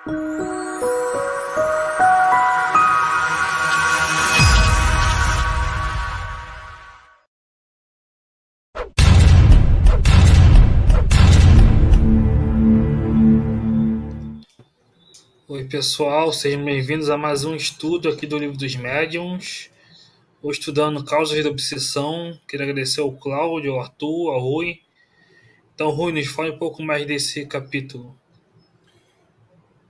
Oi, pessoal, sejam bem-vindos a mais um estudo aqui do Livro dos Médiuns. Vou estudando Causas da Obsessão. Quero agradecer ao Cláudio, ao Arthur, ao Rui. Então, Rui, nos fale um pouco mais desse capítulo.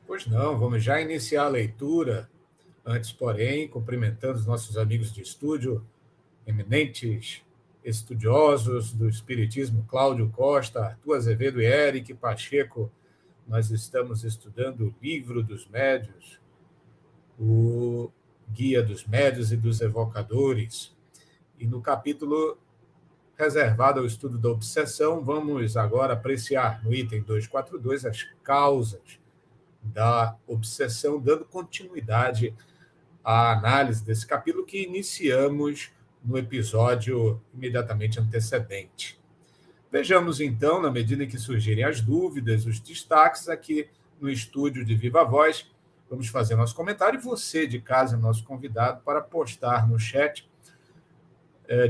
Pois não, vamos já iniciar a leitura. Antes, porém, cumprimentando os nossos amigos de estúdio, eminentes estudiosos do Espiritismo, Cláudio Costa, Arthur Azevedo e Eric Pacheco. Nós estamos estudando o Livro dos Médiuns, o Guia dos Médiuns e dos Evocadores. E no capítulo reservado ao estudo da obsessão, vamos agora apreciar no item 242 as causas da obsessão, dando continuidade à análise desse capítulo que iniciamos no episódio imediatamente antecedente. Vejamos, então, na medida em que surgirem as dúvidas, os destaques aqui no estúdio de Viva Voz. Vamos fazer nosso comentário e você de casa, nosso convidado, para postar no chat,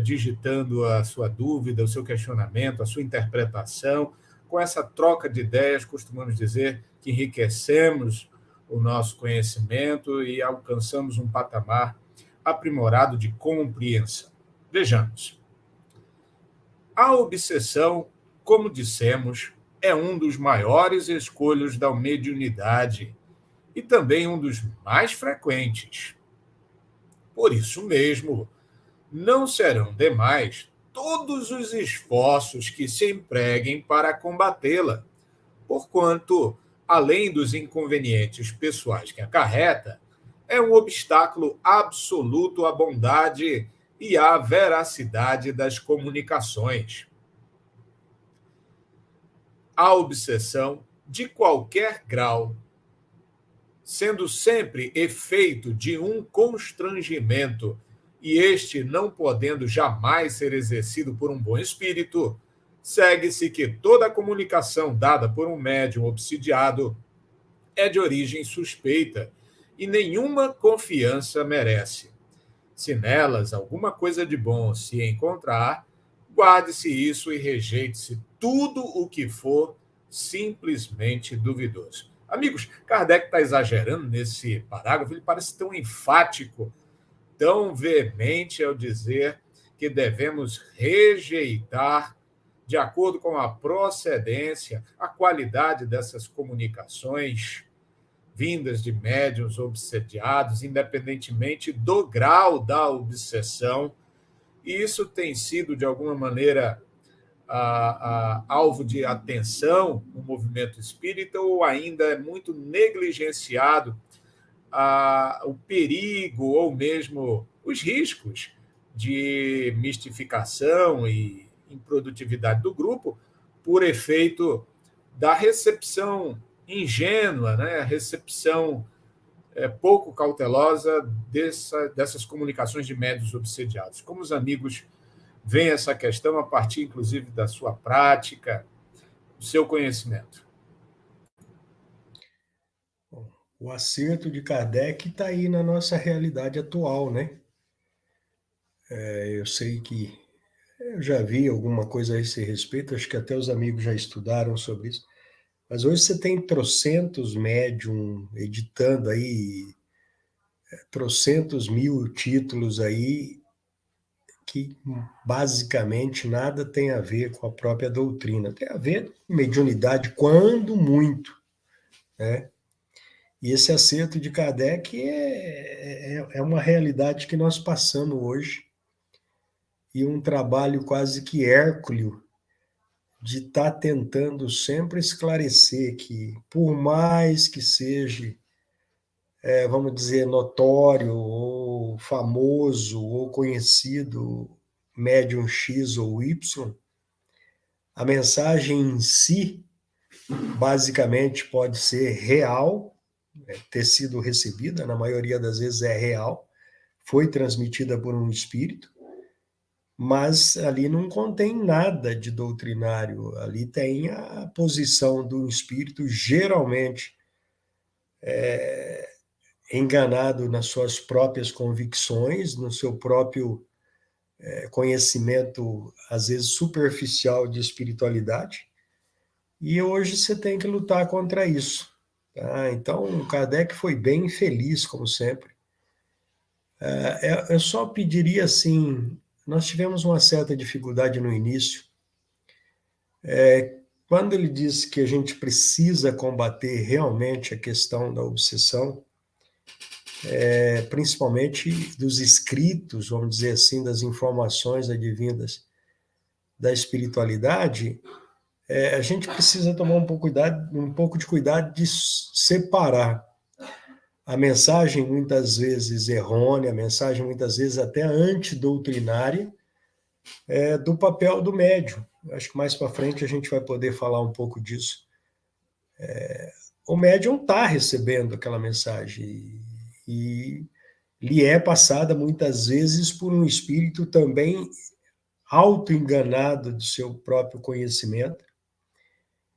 digitando a sua dúvida, o seu questionamento, a sua interpretação. Com essa troca de ideias, costumamos dizer que enriquecemos o nosso conhecimento e alcançamos um patamar aprimorado de compreensão. Vejamos. A obsessão, como dissemos, é um dos maiores escolhos da mediunidade e também um dos mais frequentes. Por isso mesmo, não serão demais todos os esforços que se empreguem para combatê-la, porquanto, além dos inconvenientes pessoais que acarreta, é um obstáculo absoluto à bondade e à veracidade das comunicações. A obsessão, de qualquer grau, sendo sempre efeito de um constrangimento e este não podendo jamais ser exercido por um bom espírito, segue-se que toda comunicação dada por um médium obsidiado é de origem suspeita e nenhuma confiança merece. Se nelas alguma coisa de bom se encontrar, guarde-se isso e rejeite-se tudo o que for simplesmente duvidoso. Amigos, Kardec está exagerando nesse parágrafo, ele parece tão enfático, tão veemente ao dizer que devemos rejeitar, de acordo com a procedência, a qualidade dessas comunicações vindas de médiuns obsediados, independentemente do grau da obsessão. E isso tem sido, de alguma maneira, alvo de atenção no movimento espírita, ou ainda é muito negligenciado o perigo ou mesmo os riscos de mistificação e improdutividade do grupo por efeito da recepção ingênua, né? A recepção pouco cautelosa dessas comunicações de médiuns obsediados. Como os amigos veem essa questão a partir, inclusive, da sua prática, do seu conhecimento? O acerto de Kardec está aí na nossa realidade atual, né? Eu sei que eu já vi alguma coisa a esse respeito, acho que até os amigos já estudaram sobre isso, mas hoje você tem trocentos médium editando aí, trocentos mil títulos aí, que basicamente nada tem a ver com a própria doutrina. Tem a ver com mediunidade, quando muito, né? E esse acerto de Kardec é uma realidade que nós passamos hoje, e um trabalho quase que hércules de estar tentando sempre esclarecer que, por mais que seja, vamos dizer, notório, ou famoso, ou conhecido, médium X ou Y, a mensagem em si, basicamente, pode ser real, ter sido recebida, na maioria das vezes é real, foi transmitida por um espírito, mas ali não contém nada de doutrinário, ali tem a posição do espírito, geralmente enganado nas suas próprias convicções, no seu próprio conhecimento, às vezes superficial de espiritualidade, e hoje você tem que lutar contra isso. Tá? Então, Kardec foi bem feliz, como sempre. Eu só pediria assim, nós tivemos uma certa dificuldade no início, quando ele disse que a gente precisa combater realmente a questão da obsessão, principalmente dos escritos, vamos dizer assim, das informações advindas da espiritualidade, a gente precisa tomar um pouco de cuidado de separar a mensagem muitas vezes errônea, a mensagem muitas vezes até antidoutrinária, do papel do médium. Acho que mais para frente a gente vai poder falar um pouco disso. O médium está recebendo aquela mensagem e lhe é passada muitas vezes por um espírito também auto-enganado do seu próprio conhecimento.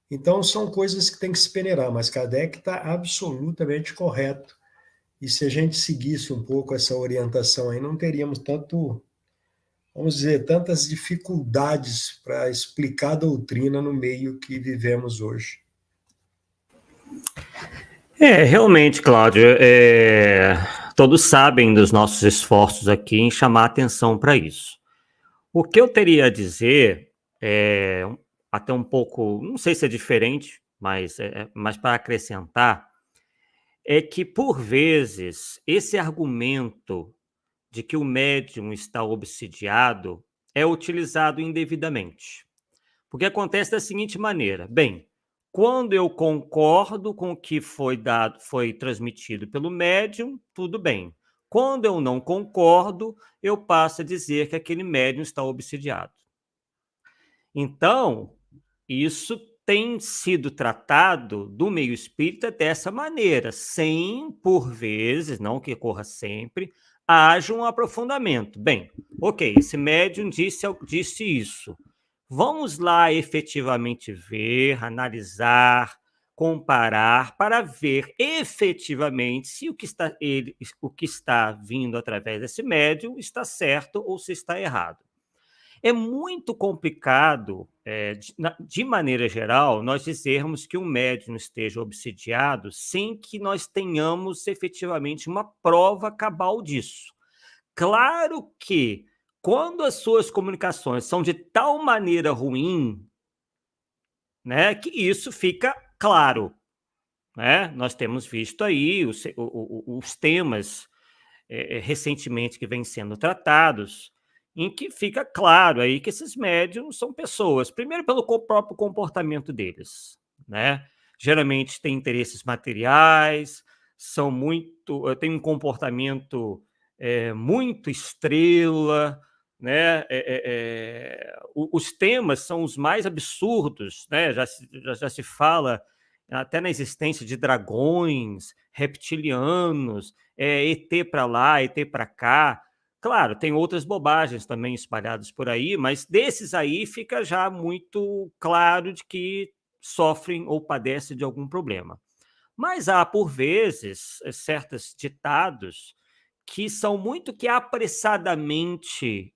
Então, são coisas que tem que se peneirar, mas Kardec está absolutamente correto. E se a gente seguisse um pouco essa orientação aí, não teríamos vamos dizer, tantas dificuldades para explicar a doutrina no meio que vivemos hoje. Realmente, Cláudio, todos sabem dos nossos esforços aqui em chamar atenção para isso. O que eu teria a dizer até um pouco, não sei se é diferente, mas para acrescentar, é que, por vezes, esse argumento de que o médium está obsidiado é utilizado indevidamente. Porque acontece da seguinte maneira: bem, quando eu concordo com o que foi transmitido pelo médium, tudo bem. Quando eu não concordo, eu passo a dizer que aquele médium está obsidiado. Então, isso tem sido tratado do meio espírita dessa maneira, sem, por vezes, não que ocorra sempre, haja um aprofundamento. Bem, ok, esse médium disse isso. Vamos lá efetivamente ver, analisar, comparar, para ver efetivamente se o que está vindo através desse médium está certo ou se está errado. É muito complicado, de maneira geral, nós dizermos que um médium esteja obsidiado sem que nós tenhamos efetivamente uma prova cabal disso. Claro que, quando as suas comunicações são de tal maneira ruim, né, que isso fica claro. Né? Nós temos visto aí os temas recentemente que vêm sendo tratados, em que fica claro aí que esses médiums são pessoas, primeiro pelo próprio comportamento deles, né? Geralmente têm interesses materiais, têm um comportamento muito estrela, né? Os temas são os mais absurdos, né? Já se fala até na existência de dragões, reptilianos, ET para lá, ET para cá. Claro, tem outras bobagens também espalhadas por aí, mas desses aí fica já muito claro de que sofrem ou padecem de algum problema. Mas há, por vezes, certos ditados que são muito que apressadamente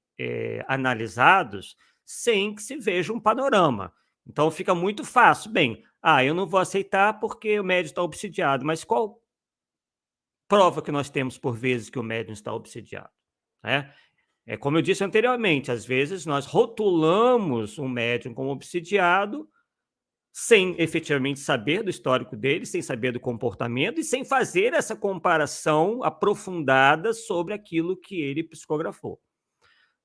analisados sem que se veja um panorama. Então fica muito fácil. Bem, eu não vou aceitar porque o médium está obsidiado, mas qual prova que nós temos, por vezes, que o médium está obsidiado? Como eu disse anteriormente, às vezes nós rotulamos um médium como obsidiado sem efetivamente saber do histórico dele, sem saber do comportamento e sem fazer essa comparação aprofundada sobre aquilo que ele psicografou.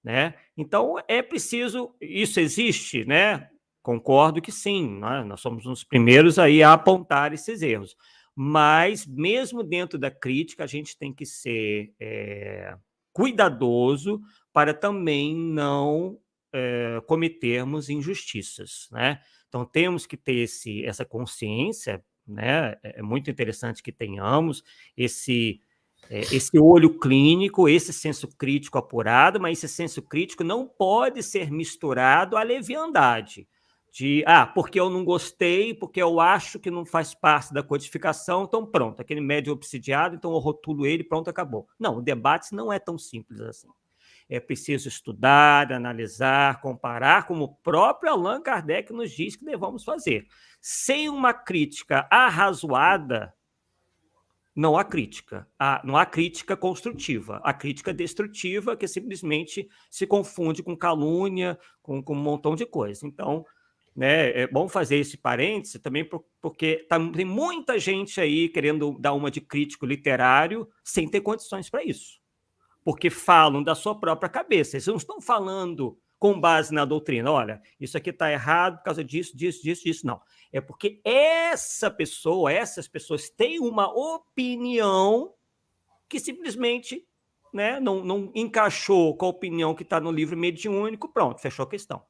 Né? Então, é preciso... Isso existe, né? Concordo que sim, né? Nós somos os primeiros aí a apontar esses erros. Mas, mesmo dentro da crítica, a gente tem que ser cuidadoso para também não cometermos injustiças, né? Então, temos que ter essa consciência, né? É muito interessante que tenhamos esse olho clínico, esse senso crítico apurado, mas esse senso crítico não pode ser misturado à leviandade. porque eu não gostei, porque eu acho que não faz parte da codificação, então pronto, aquele médium obsidiado, então eu rotulo ele, pronto, acabou. Não, o debate não é tão simples assim. É preciso estudar, analisar, comparar, como o próprio Allan Kardec nos diz que devemos fazer. Sem uma crítica arrazoada, não há crítica. Não há crítica construtiva. A crítica destrutiva, que simplesmente se confunde com calúnia, com um montão de coisa. Então, né, é bom fazer esse parêntese também, porque tem muita gente aí querendo dar uma de crítico literário sem ter condições para isso. Porque falam da sua própria cabeça. Eles não estão falando com base na doutrina. Olha, isso aqui está errado por causa disso, disso. Não. É porque essas pessoas têm uma opinião que simplesmente, né, não encaixou com a opinião que está no livro mediúnico, pronto, fechou a questão.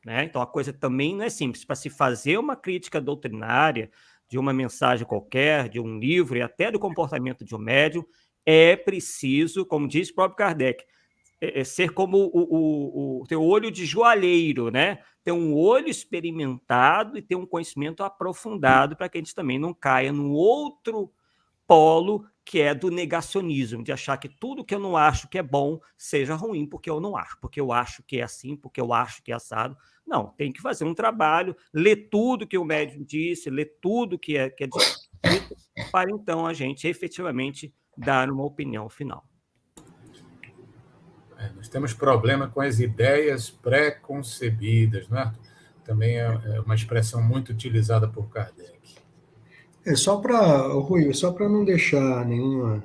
Né? Então, a coisa também não é simples. Para se fazer uma crítica doutrinária de uma mensagem qualquer, de um livro e até do comportamento de um médium, é preciso, como diz o próprio Kardec, ser como o teu olho de joalheiro, né? Ter um olho experimentado e ter um conhecimento aprofundado para que a gente também não caia no outro polo que é do negacionismo, de achar que tudo que eu não acho que é bom seja ruim porque eu não acho, porque eu acho que é assim, porque eu acho que é assado. Não, tem que fazer um trabalho, ler tudo que o médium disse, ler tudo que é dito, para então a gente efetivamente dar uma opinião final. Nós temos problema com as ideias pré-concebidas, não é? Também é uma expressão muito utilizada por Kardec. Rui, só para não deixar nenhuma...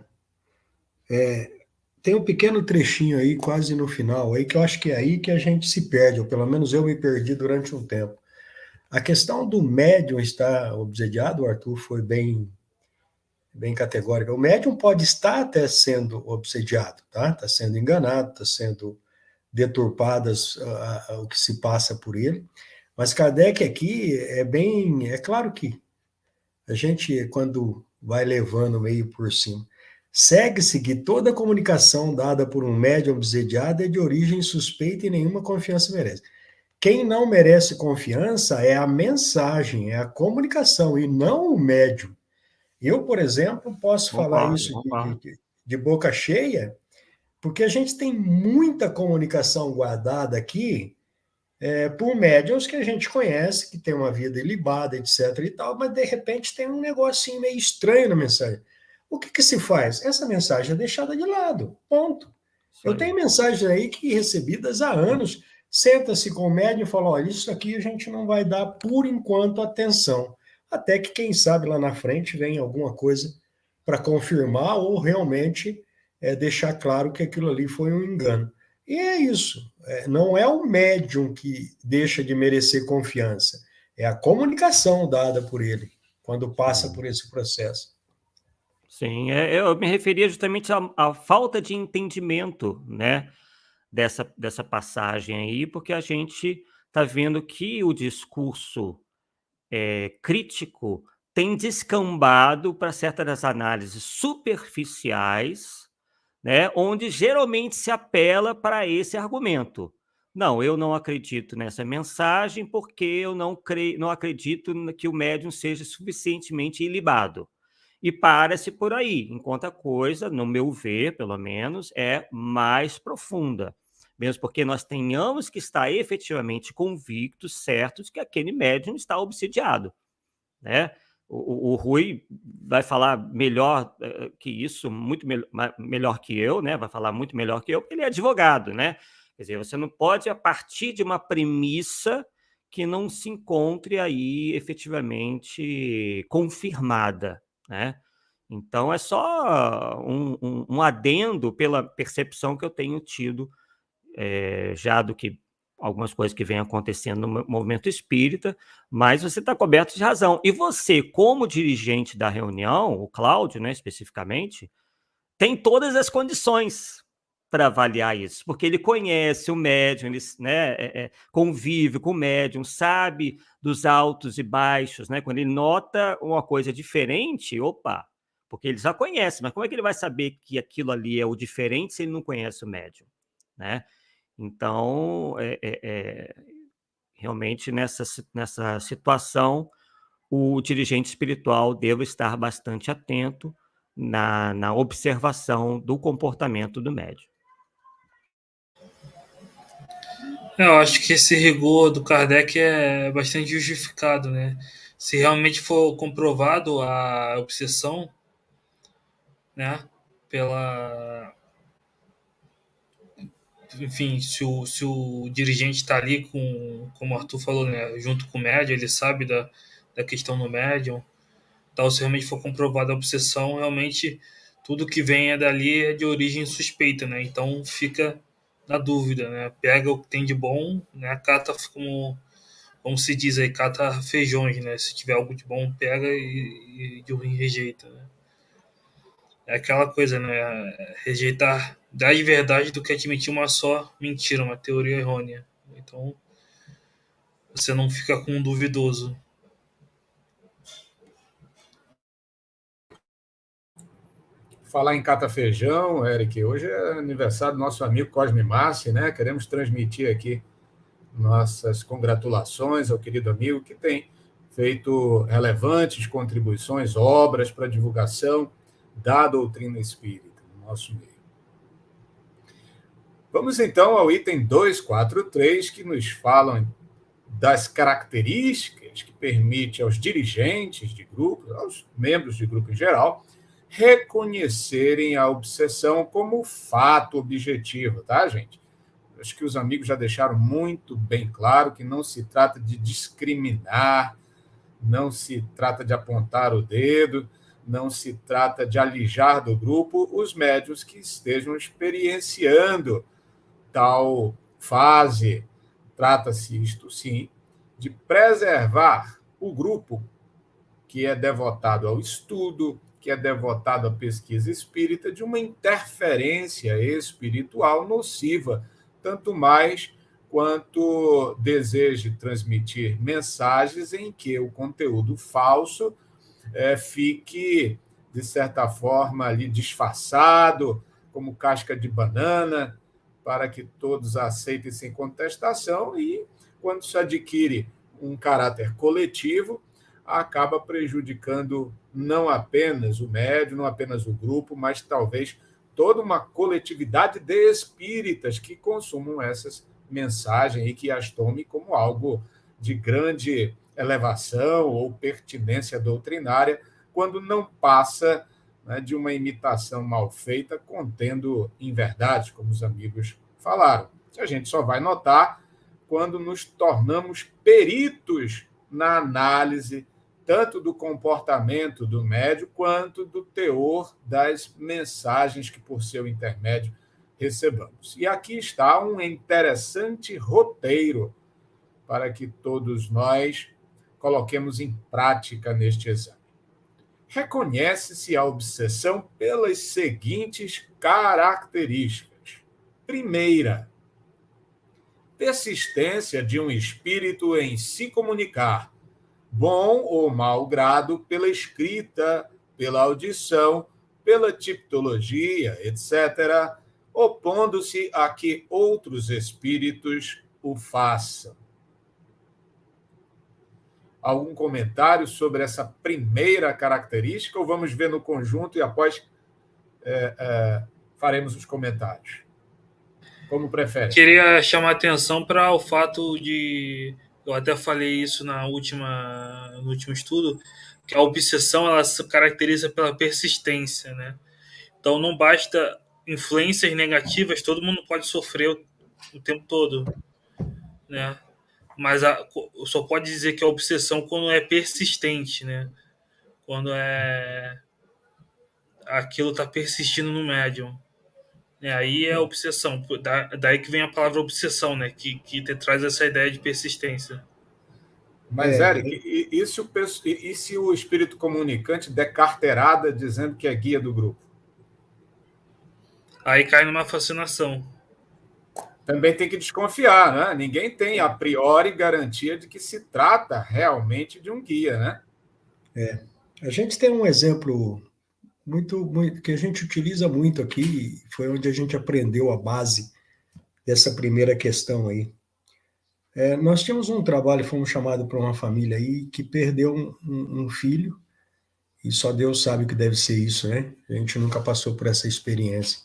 tem um pequeno trechinho aí, quase no final, aí que eu acho que é aí que a gente se perde, ou pelo menos eu me perdi durante um tempo. A questão do médium estar obsediado, o Arthur foi bem categórica. O médium pode estar até sendo obsediado, tá? Está sendo enganado, está sendo deturpadas o que se passa por ele. Mas Kardec aqui é claro que a gente, quando vai levando meio por cima, segue-se que toda comunicação dada por um médium obsediado é de origem suspeita e nenhuma confiança merece. Quem não merece confiança é a mensagem, é a comunicação, e não o médium. Eu, por exemplo, posso falar isso de boca cheia, porque a gente tem muita comunicação guardada aqui por médiums que a gente conhece, que tem uma vida ilibada, etc. e tal, mas de repente tem um negocinho meio estranho na mensagem. O que se faz? Essa mensagem é deixada de lado, ponto. Eu tenho mensagens aí que recebidas há anos, senta-se com o médium e fala, olha, isso aqui a gente não vai dar por enquanto atenção, até que quem sabe lá na frente vem alguma coisa para confirmar ou realmente deixar claro que aquilo ali foi um engano. E é isso, não é o médium que deixa de merecer confiança, é a comunicação dada por ele, quando passa por esse processo. Sim, eu me referia justamente à falta de entendimento, né, dessa passagem aí, porque a gente está vendo que o discurso crítico tem descambado para certas análises superficiais, né, onde geralmente se apela para esse argumento. Não, eu não acredito nessa mensagem porque eu não acredito que o médium seja suficientemente ilibado. E para-se por aí, enquanto a coisa, no meu ver, pelo menos, é mais profunda. Mesmo porque nós tenhamos que estar efetivamente convictos, certos, que aquele médium está obsidiado, né? O Rui vai falar melhor que isso, muito melhor que eu, né? Vai falar muito melhor que eu, porque ele é advogado, né? Quer dizer, você não pode, a partir de uma premissa que não se encontre aí efetivamente confirmada, né? Então, é só um adendo pela percepção que eu tenho tido já do que algumas coisas que vêm acontecendo no movimento espírita, mas você está coberto de razão. E você, como dirigente da reunião, o Cláudio, né, especificamente, tem todas as condições para avaliar isso, porque ele conhece o médium, ele, né, convive com o médium, sabe dos altos e baixos, né? Quando ele nota uma coisa diferente, opa, porque ele já conhece, mas como é que ele vai saber que aquilo ali é o diferente se ele não conhece o médium, né? Então, realmente nessa situação, o dirigente espiritual deve estar bastante atento na observação do comportamento do médium. Eu acho que esse rigor do Kardec é bastante justificado, né? Se realmente for comprovado a obsessão, né, pela, enfim, se o dirigente está ali como o Arthur falou, né, junto com o médium, ele sabe da questão do médium, então se realmente for comprovada a obsessão, realmente tudo que venha dali é de origem suspeita, né? Então fica na dúvida, né? Pega o que tem de bom, né? Cata como se diz aí, cata feijões, né? Se tiver algo de bom, pega e de ruim rejeita, né? É aquela coisa, né? Rejeitar 10 verdades do que admitir uma só mentira, uma teoria errônea. Então, você não fica com um duvidoso. Falar em Cata Feijão, Eric, hoje é aniversário do nosso amigo Cosme Massi, né? Queremos transmitir aqui nossas congratulações ao querido amigo que tem feito relevantes contribuições, obras para a divulgação da doutrina espírita no nosso meio. Vamos então ao item 243, que nos falam das características que permite aos dirigentes de grupos, aos membros de grupo em geral, reconhecerem a obsessão como fato objetivo, tá, gente? Acho que os amigos já deixaram muito bem claro que não se trata de discriminar, não se trata de apontar o dedo, não se trata de alijar do grupo os médiuns que estejam experienciando tal fase. Trata-se, isto sim, de preservar o grupo que é devotado ao estudo, que é devotado à pesquisa espírita, de uma interferência espiritual nociva, tanto mais quanto deseje transmitir mensagens em que o conteúdo falso fique, de certa forma, ali disfarçado, como casca de banana, para que todos aceitem sem contestação, e quando se adquire um caráter coletivo, acaba prejudicando não apenas o médium, não apenas o grupo, mas talvez toda uma coletividade de espíritas que consumam essas mensagens e que as tomem como algo de grande elevação ou pertinência doutrinária, quando não passa, né, de uma imitação mal feita, contendo inverdades, como os amigos falaram. A gente só vai notar quando nos tornamos peritos na análise tanto do comportamento do médium quanto do teor das mensagens que, por seu intermédio, recebamos. E aqui está um interessante roteiro para que todos nós coloquemos em prática neste exame. Reconhece-se a obsessão pelas seguintes características. Primeira, persistência de um espírito em se comunicar, bom ou mau grado, pela escrita, pela audição, pela tipologia, etc., opondo-se a que outros espíritos o façam. Algum comentário sobre essa primeira característica, ou vamos ver no conjunto e após faremos os comentários? Como prefere? Queria chamar a atenção para o fato de, eu até falei isso no último estudo, que a obsessão ela se caracteriza pela persistência, né? Então não basta influências negativas, todo mundo pode sofrer o tempo todo, né? Mas só pode dizer que é obsessão quando é persistente, né? Quando aquilo está persistindo no médium. Aí é obsessão. Daí que vem a palavra obsessão, né? Que traz essa ideia de persistência. Mas, Eric, e se o espírito comunicante der carteirada dizendo que é guia do grupo? Aí cai numa fascinação. Também tem que desconfiar, né? Ninguém tem, a priori, garantia de que se trata realmente de um guia, né? A gente tem um exemplo muito que a gente utiliza muito aqui, foi onde a gente aprendeu a base dessa primeira questão aí. Nós tínhamos um trabalho, fomos chamados para uma família aí que perdeu um filho, e só Deus sabe o que deve ser isso, né? A gente nunca passou por essa experiência.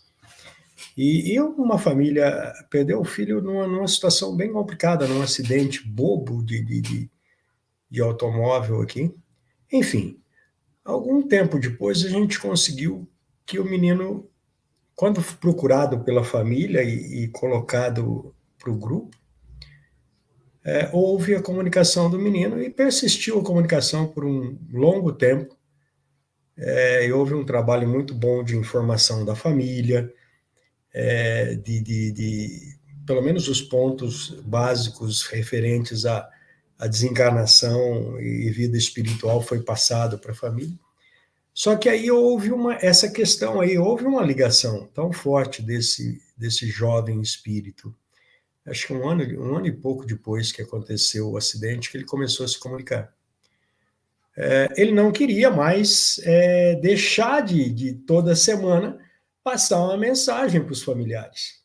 E uma família perdeu o filho numa situação bem complicada, num acidente bobo de automóvel aqui. Enfim, algum tempo depois a gente conseguiu que o menino, quando procurado pela família e colocado para o grupo, houve a comunicação do menino e persistiu a comunicação por um longo tempo. E houve um trabalho muito bom de informação da família, pelo menos os pontos básicos referentes à desencarnação e vida espiritual foi passado para a família. Só que aí houve essa questão aí, houve uma ligação tão forte desse jovem espírito. Acho que um ano e pouco depois que aconteceu o acidente, que ele começou a se comunicar. Ele não queria mais deixar de toda semana passar uma mensagem para os familiares.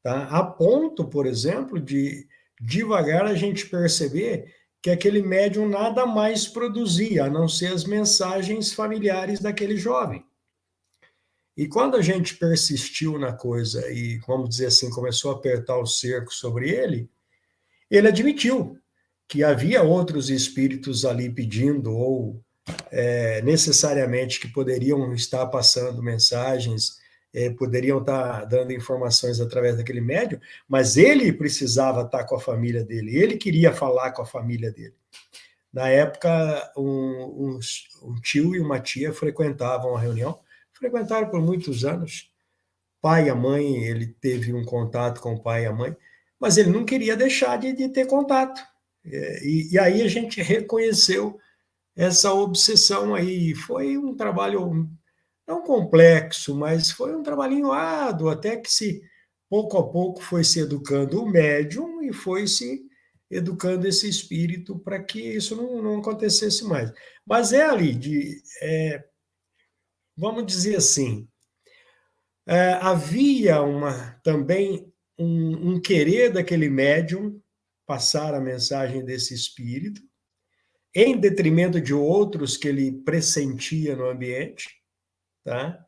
Tá? A ponto, por exemplo, de devagar a gente perceber que aquele médium nada mais produzia, a não ser as mensagens familiares daquele jovem. E quando a gente persistiu na coisa e, vamos dizer assim, começou a apertar o cerco sobre ele admitiu que havia outros espíritos ali pedindo ou necessariamente que poderiam estar passando mensagens, poderiam estar dando informações através daquele médium, mas ele precisava estar com a família dele, ele queria falar com a família dele. Na época, um tio e uma tia frequentavam a reunião, frequentaram por muitos anos. Pai e a mãe, ele teve um contato com o pai e a mãe, mas ele não queria deixar de ter contato. E aí a gente reconheceu essa obsessão aí. Foi um trabalho não complexo, mas foi um trabalhinho árduo, até que pouco a pouco foi se educando o médium e foi se educando esse espírito para que isso não acontecesse mais. Mas ali, vamos dizer assim, havia também um querer daquele médium passar a mensagem desse espírito, em detrimento de outros que ele pressentia no ambiente, tá?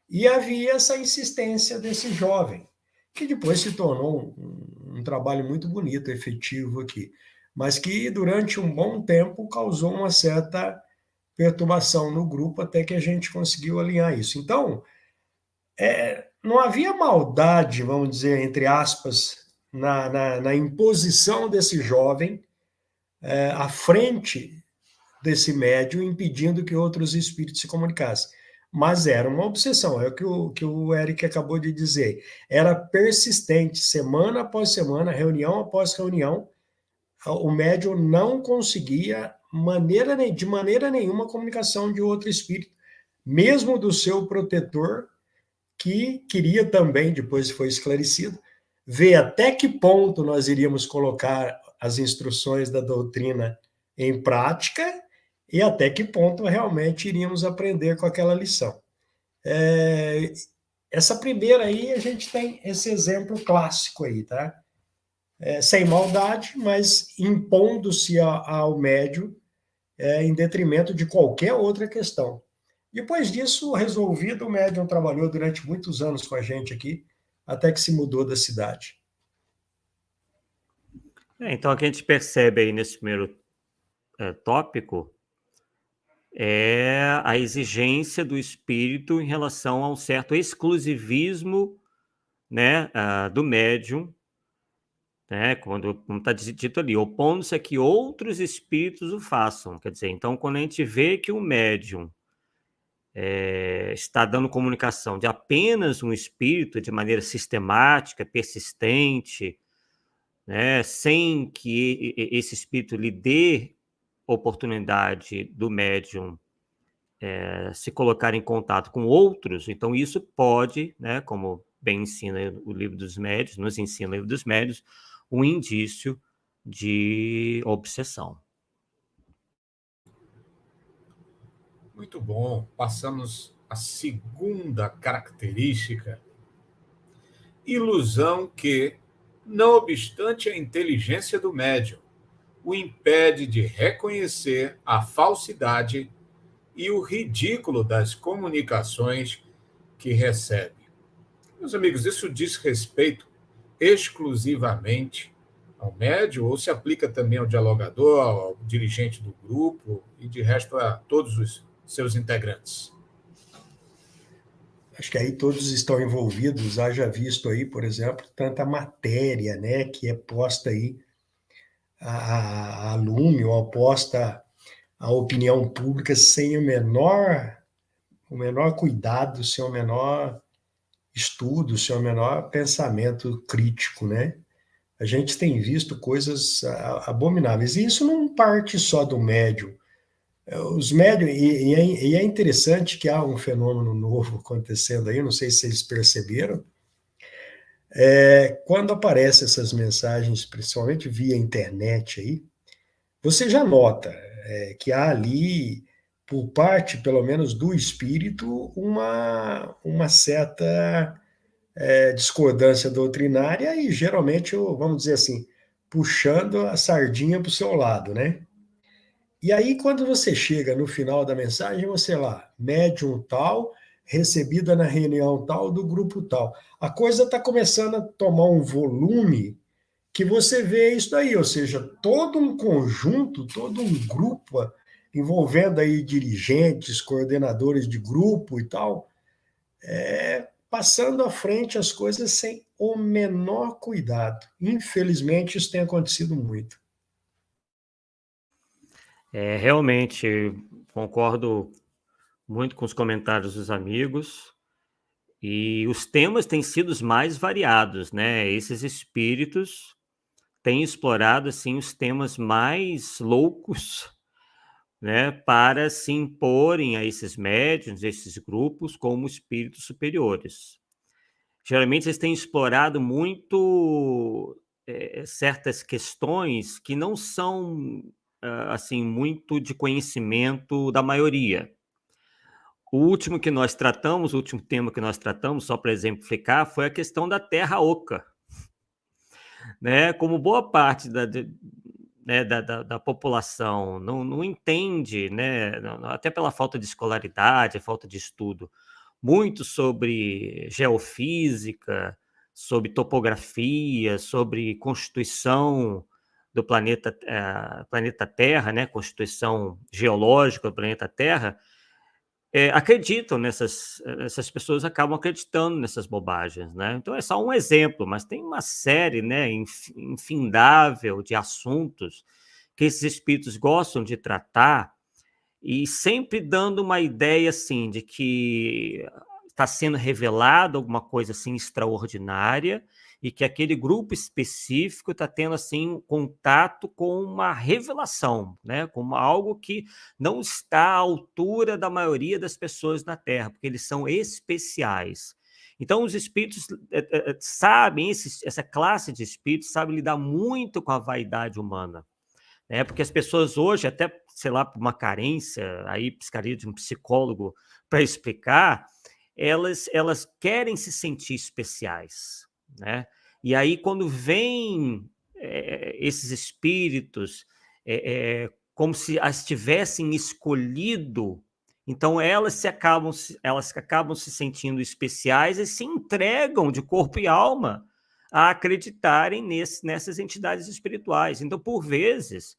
E havia essa insistência desse jovem, que depois se tornou um trabalho muito bonito, efetivo aqui, mas que durante um bom tempo causou uma certa perturbação no grupo até que a gente conseguiu alinhar isso. Então, não havia maldade, vamos dizer, entre aspas, na imposição desse jovem à frente desse médium, impedindo que outros espíritos se comunicassem. Mas era uma obsessão, é o que o Eric acabou de dizer. Era persistente, semana após semana, reunião após reunião, o médium não conseguia de maneira nenhuma comunicação de outro espírito, mesmo do seu protetor, que queria também, depois foi esclarecido, ver até que ponto nós iríamos colocar as instruções da doutrina em prática e até que ponto realmente iríamos aprender com aquela lição. Essa primeira aí, a gente tem esse exemplo clássico aí, tá? Sem maldade, mas impondo-se ao médium em detrimento de qualquer outra questão. Depois disso, resolvido, o médium trabalhou durante muitos anos com a gente aqui, até que se mudou da cidade. Então, o que a gente percebe aí nesse primeiro tópico é a exigência do espírito em relação a um certo exclusivismo, né, do médium, né, como está dito ali, opondo-se a que outros espíritos o façam. Quer dizer, então, quando a gente vê que o médium está dando comunicação de apenas um espírito de maneira sistemática, persistente, né, sem que esse espírito lhe dê oportunidade do médium se colocar em contato com outros, então isso pode, né, como bem ensina o Livro dos Médiuns, nos ensina o Livro dos Médiuns, um indício de obsessão. Muito bom. Passamos à segunda característica. Ilusão que não obstante a inteligência do médium o impede de reconhecer a falsidade e o ridículo das comunicações que recebe. Meus amigos, isso diz respeito exclusivamente ao médium ou se aplica também ao dialogador, ao dirigente do grupo e, de resto, a todos os seus integrantes? Acho que aí todos estão envolvidos, haja visto aí, por exemplo, tanta matéria, né, que é posta aí a lume ou posta à opinião pública sem o menor cuidado, sem o menor estudo, sem o menor pensamento crítico, né? A gente tem visto coisas abomináveis. E isso não parte só do médium. Os médiums, e é interessante que há um fenômeno novo acontecendo aí, não sei se vocês perceberam, quando aparecem essas mensagens, principalmente via internet aí, você já nota que há ali, por parte, pelo menos, do espírito, uma certa discordância doutrinária e, geralmente, vamos dizer assim, puxando a sardinha para o seu lado, né? E aí, quando você chega no final da mensagem, você lá, médium tal, recebida na reunião tal, do grupo tal. A coisa está começando a tomar um volume que você vê isso daí, ou seja, todo um conjunto, todo um grupo envolvendo aí dirigentes, coordenadores de grupo e tal, passando à frente as coisas sem o menor cuidado. Infelizmente, isso tem acontecido muito. Realmente, concordo muito com os comentários dos amigos, e os temas têm sido os mais variados, né? Esses espíritos têm explorado, assim, os temas mais loucos, né, para se imporem a esses médiuns, esses grupos, como espíritos superiores. Geralmente, eles têm explorado muito certas questões que não são, assim, muito de conhecimento da maioria. O último tema que nós tratamos, só para exemplificar, foi a questão da terra oca, né? Como boa parte da população não entende, né, até pela falta de escolaridade, falta de estudo, muito sobre geofísica, sobre topografia, sobre constituição do planeta Terra, né, constituição geológica do planeta Terra, acreditam essas pessoas acabam acreditando nessas bobagens, né? Então é só um exemplo, mas tem uma série, né, infindável de assuntos que esses espíritos gostam de tratar e sempre dando uma ideia, assim, de que está sendo revelado alguma coisa, assim, extraordinária e que aquele grupo específico está tendo, assim, contato com uma revelação, né? Com algo que não está à altura da maioria das pessoas na Terra, porque eles são especiais. Então, os espíritos sabem, essa classe de espíritos sabe lidar muito com a vaidade humana, né? Porque as pessoas hoje, até, sei lá, por uma carência, aí precisaria de um psicólogo para explicar, elas querem se sentir especiais, né? E aí, quando vêm esses espíritos, como se as tivessem escolhido, então elas acabam se sentindo especiais e se entregam de corpo e alma a acreditarem nessas entidades espirituais. Então, por vezes,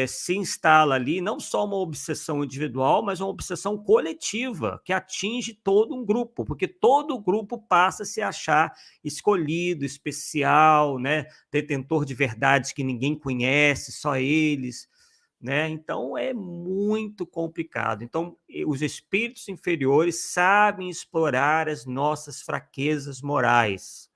se instala ali não só uma obsessão individual, mas uma obsessão coletiva, que atinge todo um grupo, porque todo o grupo passa a se achar escolhido, especial, né? Detentor de verdades que ninguém conhece, só eles, né? Então é muito complicado. Então, os espíritos inferiores sabem explorar as nossas fraquezas morais.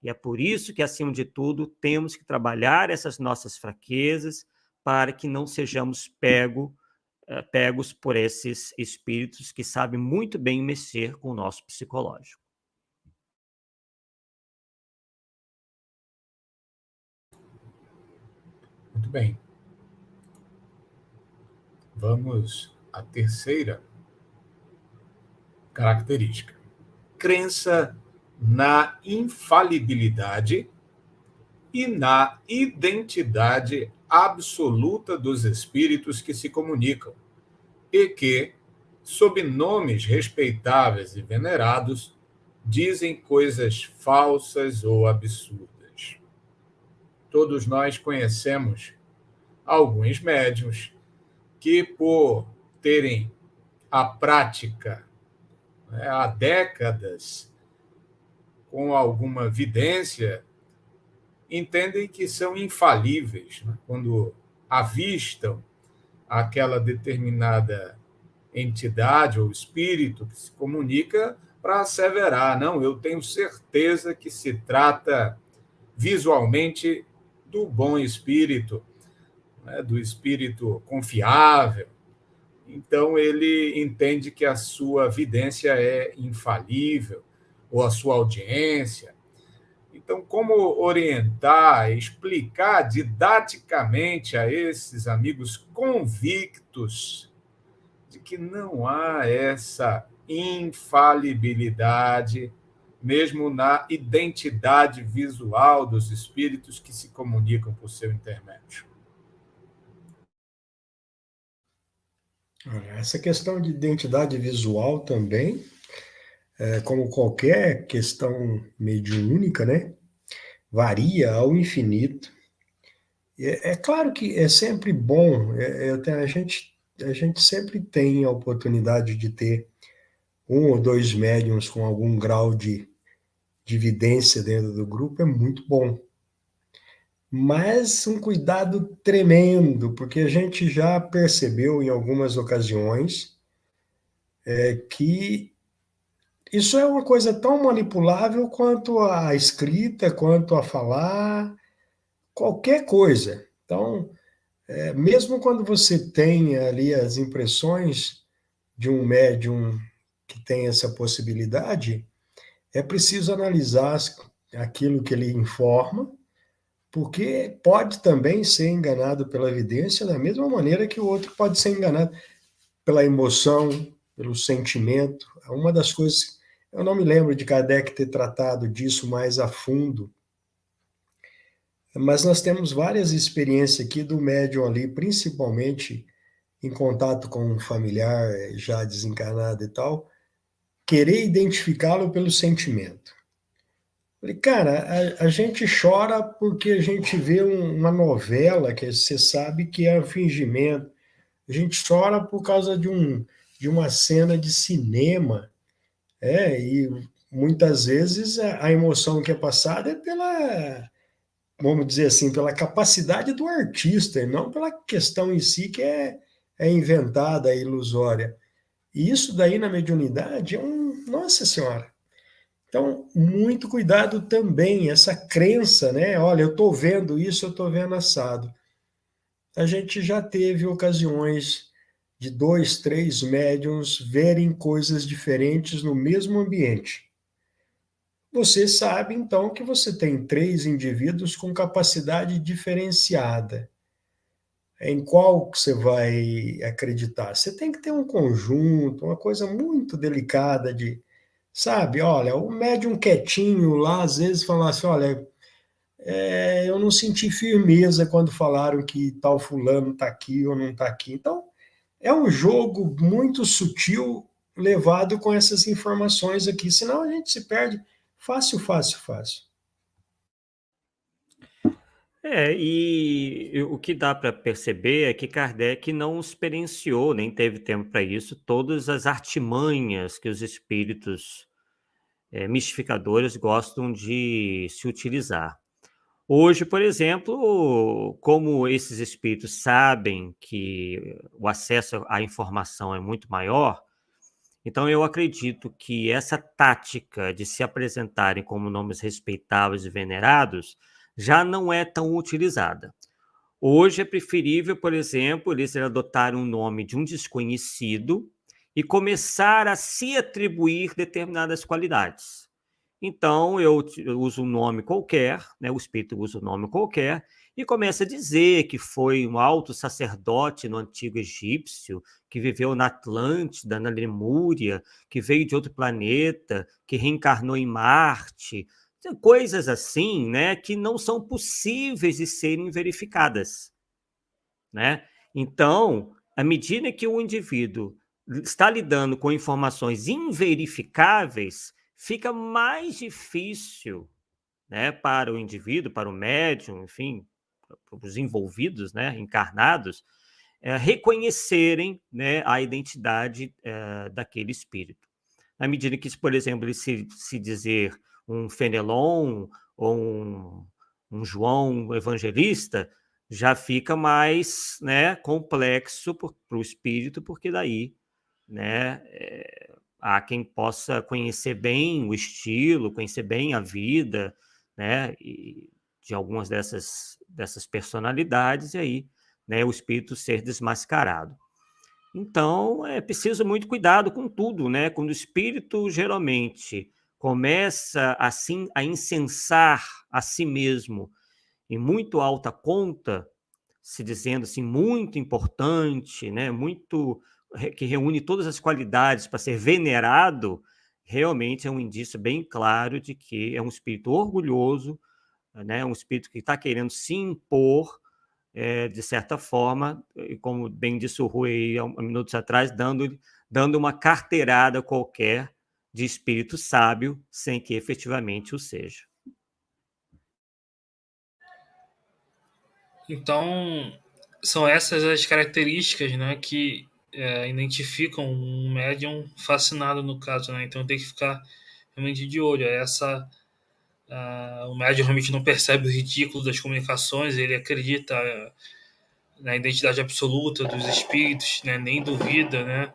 E é por isso que, acima de tudo, temos que trabalhar essas nossas fraquezas para que não sejamos pegos por esses espíritos que sabem muito bem mexer com o nosso psicológico. Muito bem. Vamos à terceira característica. Crença na infalibilidade e na identidade absoluta dos espíritos que se comunicam e que, sob nomes respeitáveis e venerados, dizem coisas falsas ou absurdas. Todos nós conhecemos alguns médiuns que, por terem a prática, né, há décadas, com alguma vidência, entendem que são infalíveis, né? Quando avistam aquela determinada entidade ou espírito que se comunica, para asseverar, não, eu tenho certeza que se trata visualmente do bom espírito, né, do espírito confiável. Então, ele entende que a sua vidência é infalível, ou a sua audiência. Então, como orientar, explicar didaticamente a esses amigos convictos de que não há essa infalibilidade, mesmo na identidade visual dos espíritos que se comunicam por seu intermédio? Essa questão de identidade visual também, como qualquer questão mediúnica, né, varia ao infinito. É claro que é sempre bom, a gente sempre tem a oportunidade de ter um ou dois médiums com algum grau de evidência dentro do grupo, é muito bom. Mas um cuidado tremendo, porque a gente já percebeu em algumas ocasiões que isso é uma coisa tão manipulável quanto a escrita, quanto a falar, qualquer coisa. Então, mesmo quando você tem ali as impressões de um médium que tem essa possibilidade, é preciso analisar aquilo que ele informa, porque pode também ser enganado pela evidência da mesma maneira que o outro pode ser enganado pela emoção, pelo sentimento. Uma das coisas, eu não me lembro de Kardec ter tratado disso mais a fundo, mas nós temos várias experiências aqui do médium ali, principalmente em contato com um familiar já desencarnado e tal, querer identificá-lo pelo sentimento. Falei, cara, a gente chora porque a gente vê uma novela que você sabe que é um fingimento. A gente chora por causa de uma cena de cinema, e muitas vezes a emoção que é passada é pela, vamos dizer assim, pela capacidade do artista, e não pela questão em si que é inventada, é ilusória. E isso daí na mediunidade é Nossa Senhora! Então, muito cuidado também, essa crença, né? Olha, eu estou vendo isso, eu estou vendo assado. A gente já teve ocasiões de 2, 3 médiums verem coisas diferentes no mesmo ambiente. Você sabe, então, que você tem 3 indivíduos com capacidade diferenciada. Em qual que você vai acreditar? Você tem que ter um conjunto, uma coisa muito delicada de, sabe, olha, o médium quietinho lá, às vezes fala assim, olha, eu não senti firmeza quando falaram que tal fulano está aqui ou não está aqui. Então, é um jogo muito sutil levado com essas informações aqui, senão a gente se perde fácil, fácil, fácil. E o que dá para perceber é que Kardec não experienciou, nem teve tempo para isso, todas as artimanhas que os espíritos mistificadores gostam de se utilizar. Hoje, por exemplo, como esses espíritos sabem que o acesso à informação é muito maior, então eu acredito que essa tática de se apresentarem como nomes respeitáveis e venerados já não é tão utilizada. Hoje é preferível, por exemplo, eles adotarem um nome de um desconhecido e começar a se atribuir determinadas qualidades. Então, eu uso um nome qualquer, né, o espírito usa um nome qualquer, e começa a dizer que foi um alto sacerdote no antigo egípcio, que viveu na Atlântida, na Lemúria, que veio de outro planeta, que reencarnou em Marte. coisas assim, né, que não são possíveis de serem verificadas, né? Então, à medida que o indivíduo está lidando com informações inverificáveis, fica mais difícil, né, para o indivíduo, para o médium, enfim, para os envolvidos, né, encarnados, reconhecerem, né, a identidade daquele espírito. Na medida que, por exemplo, ele se dizer um Fenelon ou um João Evangelista, já fica mais, né, complexo para o espírito, porque daí, né, há quem possa conhecer bem o estilo, conhecer bem a vida, né, de algumas dessas personalidades, e aí, né, o espírito ser desmascarado. Então, é preciso muito cuidado com tudo, né? Quando o espírito geralmente começa assim a incensar a si mesmo em muito alta conta, se dizendo assim muito importante, né? Muito que reúne todas as qualidades para ser venerado, realmente é um indício bem claro de que é um espírito orgulhoso, né? Um espírito que está querendo se impor de certa forma, como bem disse o Rui há minutos atrás, dando uma carteirada qualquer de espírito sábio, sem que efetivamente o seja. Então, são essas as características, né, que identificam um médium fascinado, no caso, né? Então tem que ficar realmente de olho. O médium realmente não percebe o ridículo das comunicações, ele acredita na identidade absoluta dos espíritos, né? Nem duvida, né?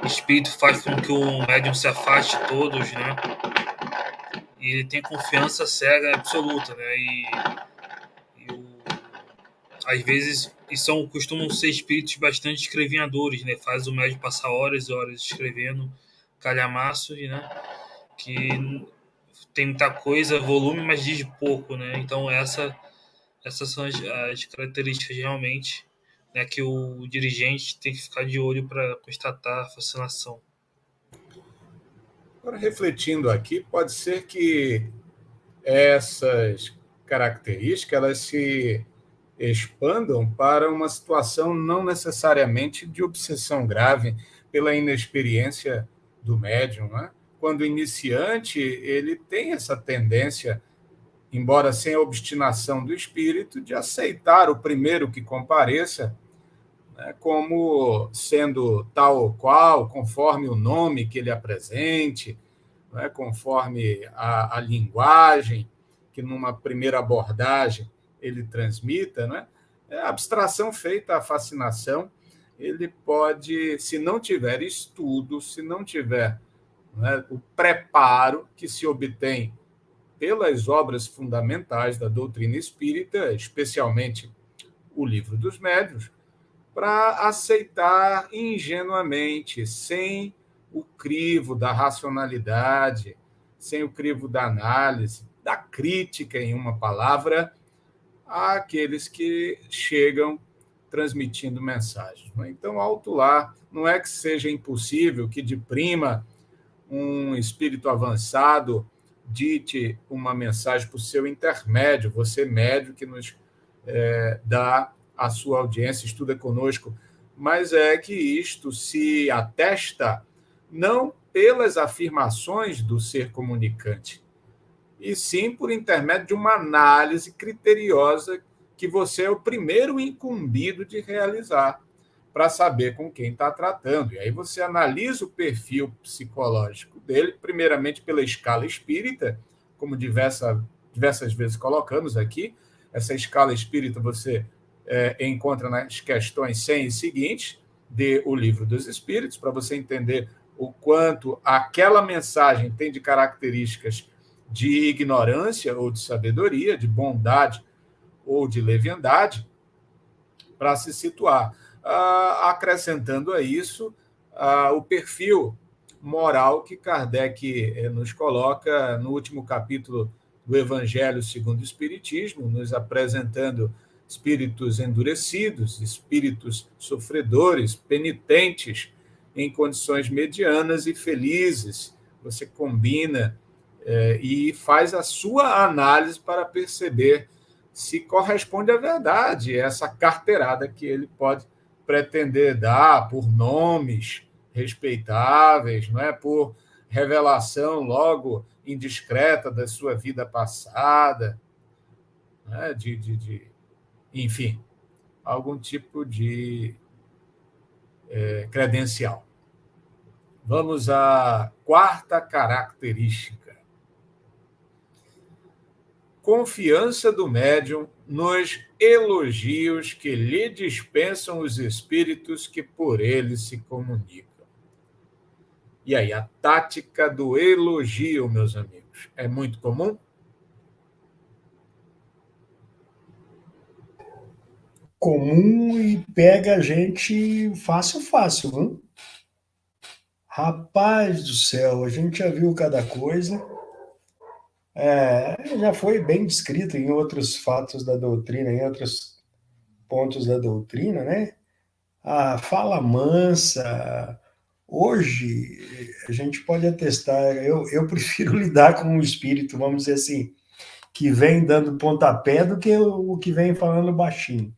O espírito faz com que o médium se afaste de todos, né? E ele tem confiança cega absoluta, né? Às vezes costumam ser espíritos bastante escrevinhadores, né? Faz o médium passar horas e horas escrevendo calhamaços, né? Que tem muita coisa, volume, mas diz pouco, né? Então essas são as características realmente, né, que o dirigente tem que ficar de olho para constatar a fascinação. Agora, refletindo aqui, pode ser que essas características elas se expandam para uma situação não necessariamente de obsessão grave pela inexperiência do médium, né? Quando iniciante, ele tem essa tendência, embora sem a obstinação do espírito, de aceitar o primeiro que compareça, né, como sendo tal ou qual, conforme o nome que ele apresente, né, conforme a linguagem que numa primeira abordagem ele transmita, né? A abstração feita à fascinação, ele pode, se não tiver estudo, se não tiver, né, o preparo que se obtém pelas obras fundamentais da doutrina espírita, especialmente o Livro dos Médiuns, para aceitar ingenuamente, sem o crivo da racionalidade, sem o crivo da análise, da crítica, em uma palavra, àqueles que chegam transmitindo mensagens. Então, autuar não é que seja impossível que, de prima, um espírito avançado dite uma mensagem por seu intermédio, você médio que nos dá a sua audiência, estuda conosco, mas é que isto se atesta não pelas afirmações do ser comunicante, e sim por intermédio de uma análise criteriosa que você é o primeiro incumbido de realizar para saber com quem está tratando. E aí você analisa o perfil psicológico dele, primeiramente pela escala espírita, como diversas vezes colocamos aqui. Essa escala espírita você encontra nas questões 100 e seguintes de O Livro dos Espíritos, para você entender o quanto aquela mensagem tem de características de ignorância ou de sabedoria, de bondade ou de leviandade, para se situar. Acrescentando a isso o perfil moral que Kardec nos coloca no último capítulo do Evangelho segundo o Espiritismo, nos apresentando espíritos endurecidos, espíritos sofredores, penitentes, em condições medianas e felizes, você combina e faz a sua análise para perceber se corresponde à verdade essa carteirada que ele pode pretender dar por nomes respeitáveis, não é? Por revelação logo indiscreta da sua vida passada, né? Enfim, algum tipo de credencial. Vamos à quarta característica. Confiança do médium nos elogios que lhe dispensam os espíritos que por ele se comunicam. E aí, a tática do elogio, meus amigos, é muito comum? Comum e pega a gente fácil, fácil, viu? Rapaz do céu, a gente já viu cada coisa. Já foi bem descrito em outros fatos da doutrina, em outros pontos da doutrina, né? A fala mansa. Hoje, a gente pode atestar, eu prefiro lidar com o espírito, vamos dizer assim, que vem dando pontapé do que o que vem falando baixinho.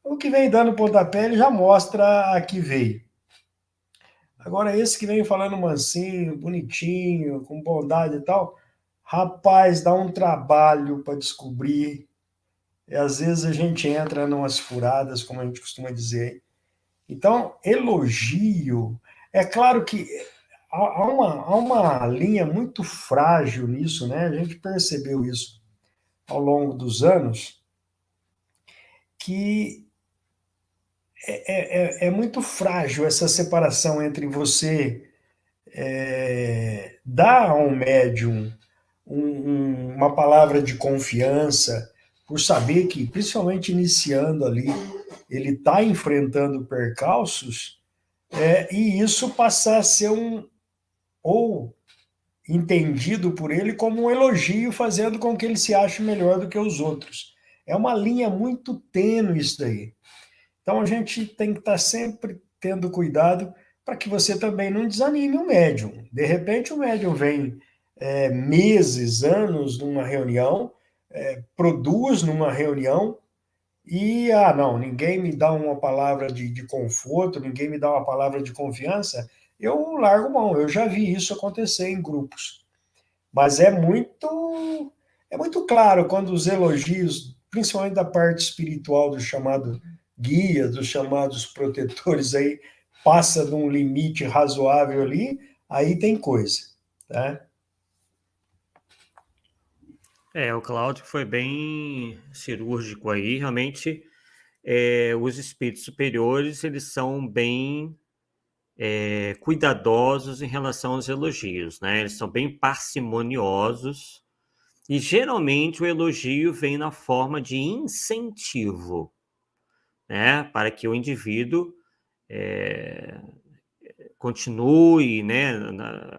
O que vem dando pontapé, ele já mostra a que veio. Agora, esse que vem falando mansinho, bonitinho, com bondade e tal, rapaz, dá um trabalho para descobrir. E às vezes a gente entra em umas furadas, como a gente costuma dizer. Então, elogio. É claro que há uma linha muito frágil nisso, né? A gente percebeu isso ao longo dos anos, que é muito frágil essa separação entre você dar a um médium uma palavra de confiança, por saber que, principalmente iniciando ali, ele está enfrentando percalços, e isso passar a ser ou entendido por ele como um elogio, fazendo com que ele se ache melhor do que os outros. É uma linha muito tênue isso daí. Então a gente tem que estar sempre tendo cuidado para que você também não desanime o médium. De repente o médium vem meses, anos numa reunião, produz numa reunião e, não, ninguém me dá uma palavra de conforto, ninguém me dá uma palavra de confiança, eu largo mão. Eu já vi isso acontecer em grupos. Mas é muito claro quando os elogios, principalmente da parte espiritual do chamado guia, dos chamados protetores aí, passa de um limite razoável ali, aí tem coisa, tá? O Cláudio foi bem cirúrgico aí. Realmente, os espíritos superiores, eles são bem cuidadosos em relação aos elogios, né? Eles são bem parcimoniosos e, geralmente, o elogio vem na forma de incentivo, né? Para que o indivíduo continue, né,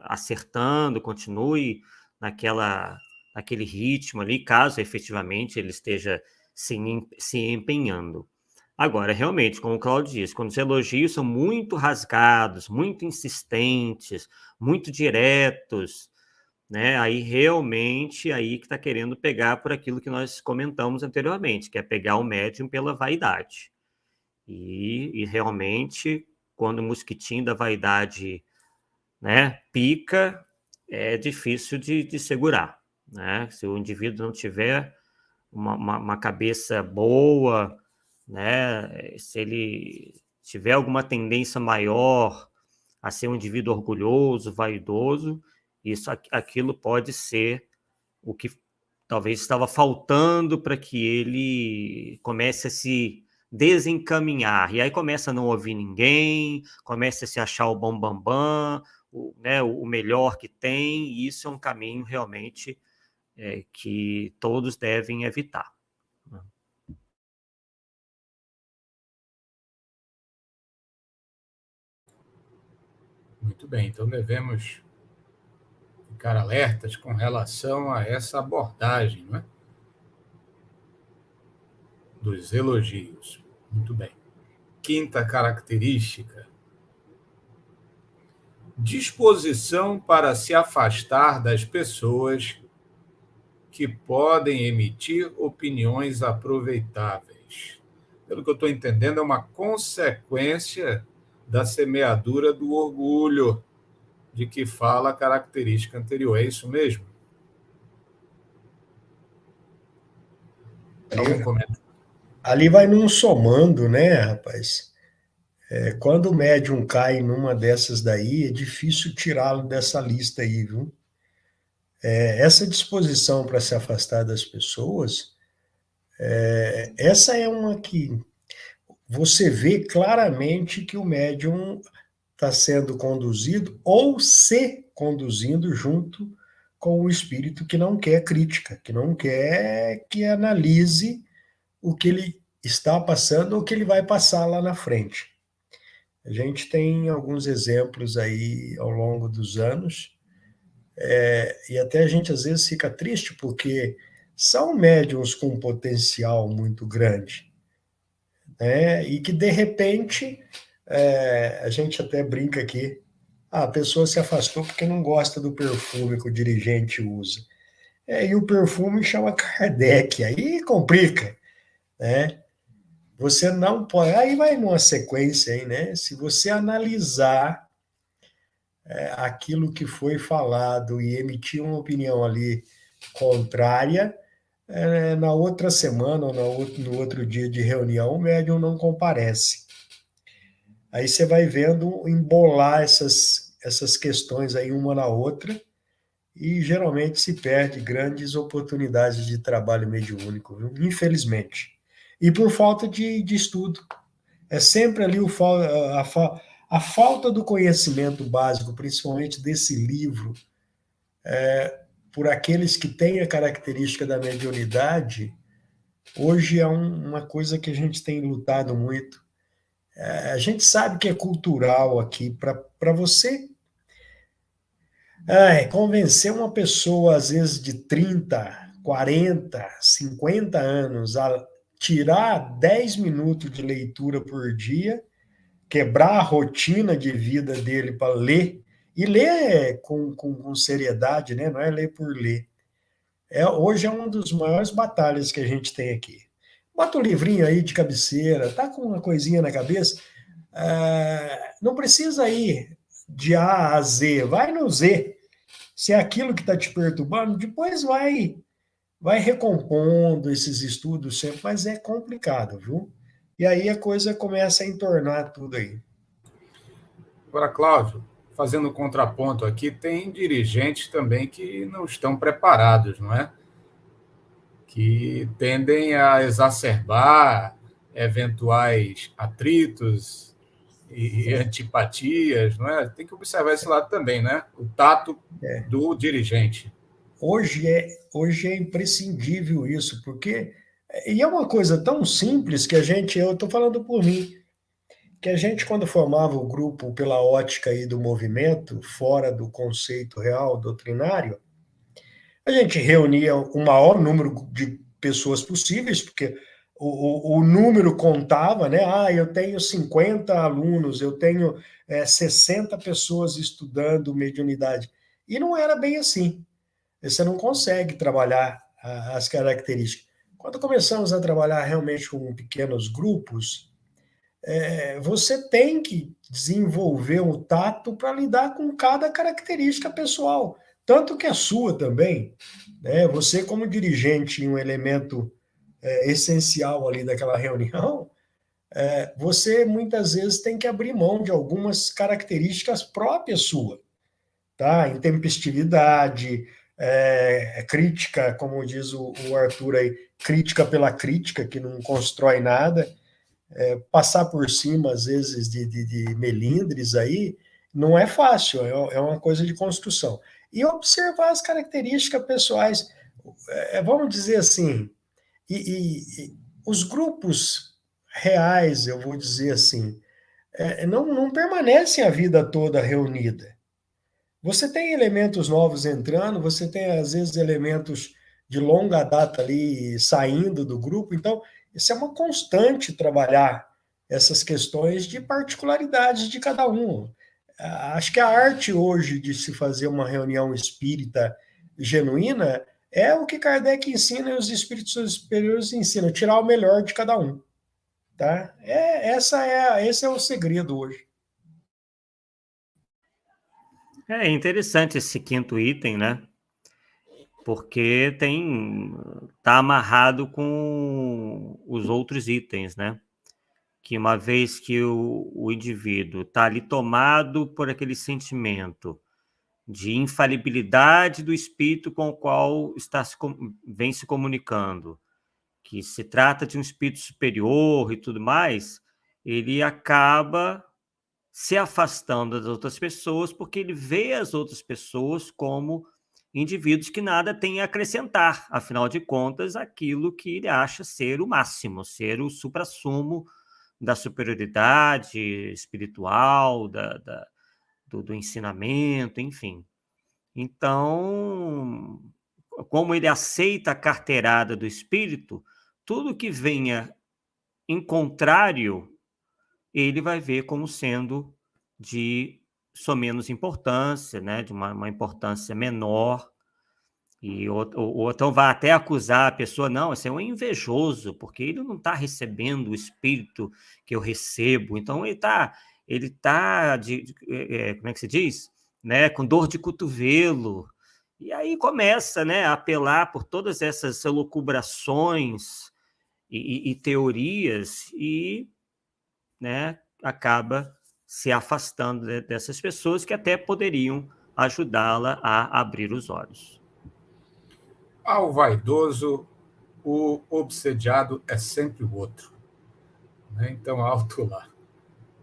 acertando, continue naquele ritmo ali, caso efetivamente ele esteja se empenhando. Agora, realmente, como o Claudio disse, quando os elogios são muito rasgados, muito insistentes, muito diretos, né, aí realmente aí que está querendo pegar por aquilo que nós comentamos anteriormente, que é pegar o médium pela vaidade. E realmente, quando o mosquitinho da vaidade, né, pica, é difícil de segurar, né? Se o indivíduo não tiver uma cabeça boa, né, se ele tiver alguma tendência maior a ser um indivíduo orgulhoso, vaidoso, aquilo pode ser o que talvez estava faltando para que ele comece a se desencaminhar. E aí começa a não ouvir ninguém, começa a se achar o bambambam, né, o melhor que tem, e isso é um caminho realmente que todos devem evitar. Muito bem, então devemos ficar alertas com relação a essa abordagem, não é? Dos elogios. Muito bem. Quinta característica: disposição para se afastar das pessoas que podem emitir opiniões aproveitáveis. Pelo que eu estou entendendo, é uma consequência da semeadura do orgulho, de que fala a característica anterior. É isso mesmo? Algum comentário? Ali vai num somando, né, rapaz? Quando o médium cai numa dessas daí, é difícil tirá-lo dessa lista aí, viu? Essa disposição para se afastar das pessoas, essa é uma que você vê claramente que o médium está sendo conduzido ou se conduzindo junto com o espírito que não quer crítica, que não quer que analise o que ele está passando ou o que ele vai passar lá na frente. A gente tem alguns exemplos aí ao longo dos anos, e até a gente às vezes fica triste porque são médiums com um potencial muito grande, né? E que de repente a gente até brinca aqui, a pessoa se afastou porque não gosta do perfume que o dirigente usa. E o perfume chama Kardec, aí complica, né? Você não pode. Aí vai numa sequência aí, né? Se você analisar aquilo que foi falado e emitir uma opinião ali contrária, na outra semana ou no outro dia de reunião, o médium não comparece. Aí você vai vendo embolar essas questões aí uma na outra e geralmente se perde grandes oportunidades de trabalho mediúnico, viu? Infelizmente. E por falta de estudo. É sempre ali a falta do conhecimento básico, principalmente desse livro, por aqueles que têm a característica da mediunidade, hoje é uma coisa que a gente tem lutado muito. A gente sabe que é cultural aqui, para você convencer uma pessoa, às vezes, de 30, 40, 50 anos, a tirar 10 minutos de leitura por dia, quebrar a rotina de vida dele para ler, e ler com seriedade, né? Não é ler por ler. Hoje é uma das maiores batalhas que a gente tem aqui. Bota o livrinho aí de cabeceira, tá com uma coisinha na cabeça, não precisa ir de A a Z, vai no Z. Se é aquilo que está te perturbando, depois vai recompondo esses estudos sempre, mas é complicado, viu? E aí a coisa começa a entornar tudo aí. Agora, Cláudio, fazendo um contraponto aqui, tem dirigentes também que não estão preparados, não é? Que tendem a exacerbar eventuais atritos e antipatias, não é? Tem que observar esse lado também, né? O tato do dirigente. Hoje é imprescindível isso, porque e é uma coisa tão simples que eu estou falando por mim, que a gente, quando formava o grupo pela ótica aí do movimento, fora do conceito real doutrinário, a gente reunia o maior número de pessoas possíveis, porque o número contava, né? Eu tenho 50 alunos, eu tenho 60 pessoas estudando mediunidade. E não era bem assim. Você não consegue trabalhar as características. Quando começamos a trabalhar realmente com pequenos grupos, você tem que desenvolver um tato para lidar com cada característica pessoal, tanto que a sua também, né? Você, como dirigente, um elemento essencial ali daquela reunião, você muitas vezes tem que abrir mão de algumas características próprias suas, tá? Intempestividade, crítica, como diz o Arthur aí, crítica pela crítica, que não constrói nada, passar por cima, às vezes, de melindres aí, não é fácil, é uma coisa de construção. E observar as características pessoais, vamos dizer assim, e os grupos reais, eu vou dizer assim, não permanecem a vida toda reunida. Você tem elementos novos entrando, você tem, às vezes, elementos de longa data ali saindo do grupo, então, isso é uma constante trabalhar essas questões de particularidades de cada um. Acho que a arte hoje de se fazer uma reunião espírita genuína é o que Kardec ensina e os espíritos superiores ensinam, tirar o melhor de cada um. Tá? Esse é o segredo hoje. É interessante esse quinto item, né? Porque tá amarrado com os outros itens, né? Que uma vez que o indivíduo está ali tomado por aquele sentimento de infalibilidade do espírito com o qual vem se comunicando, que se trata de um espírito superior e tudo mais, ele acaba se afastando das outras pessoas porque ele vê as outras pessoas como indivíduos que nada têm a acrescentar, afinal de contas, aquilo que ele acha ser o máximo, ser o suprassumo da superioridade espiritual, do ensinamento, enfim. Então, como ele aceita a carteirada do espírito, tudo que venha em contrário, ele vai ver como sendo de menos importância, né? De uma importância menor. E o outro vai até acusar a pessoa, não, esse é um invejoso, porque ele não está recebendo o espírito que eu recebo, então ele tá como é que se diz? Né, com dor de cotovelo. E aí começa, né, a apelar por todas essas elucubrações e teorias e, né, acaba se afastando dessas pessoas que até poderiam ajudá-la a abrir os olhos. Ao vaidoso, o obsediado é sempre o outro. Né? Então, alto lá.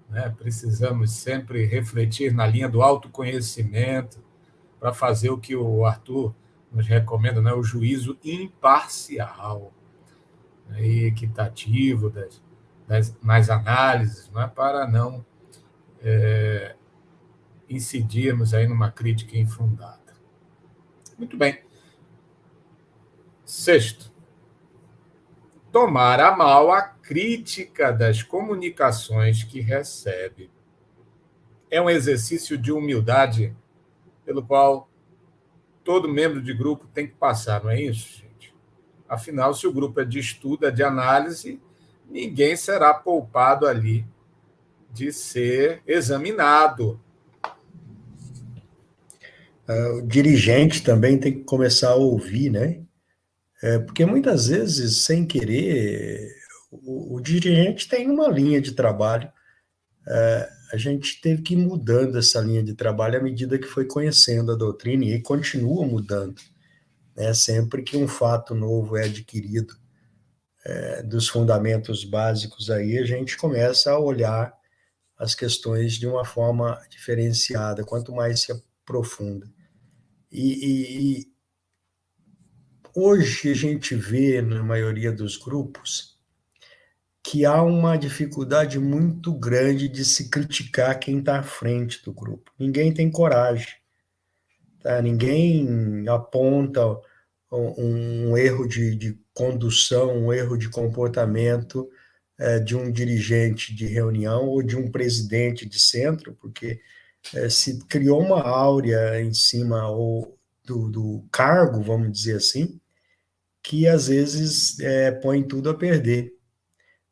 Né? Precisamos sempre refletir na linha do autoconhecimento para fazer o que o Arthur nos recomenda, né? O juízo imparcial, né? E equitativo nas análises, né? Para não incidirmos aí numa crítica infundada. Muito bem. Sexto, tomar a mal a crítica das comunicações que recebe. É um exercício de humildade pelo qual todo membro de grupo tem que passar, não é isso, gente? Afinal, se o grupo é de estudo, é de análise, ninguém será poupado ali de ser examinado. O dirigente também tem que começar a ouvir, né? Porque muitas vezes, sem querer, o dirigente tem uma linha de trabalho. A gente teve que ir mudando essa linha de trabalho à medida que foi conhecendo a doutrina e continua mudando. Né? Sempre que um fato novo é adquirido dos fundamentos básicos aí, a gente começa a olhar as questões de uma forma diferenciada, quanto mais se aprofunda. E hoje a gente vê, na maioria dos grupos, que há uma dificuldade muito grande de se criticar quem está à frente do grupo. Ninguém tem coragem, tá? Ninguém aponta um erro de condução, um erro de comportamento de um dirigente de reunião ou de um presidente de centro, porque se criou uma áurea em cima do cargo, vamos dizer assim, que às vezes põe tudo a perder.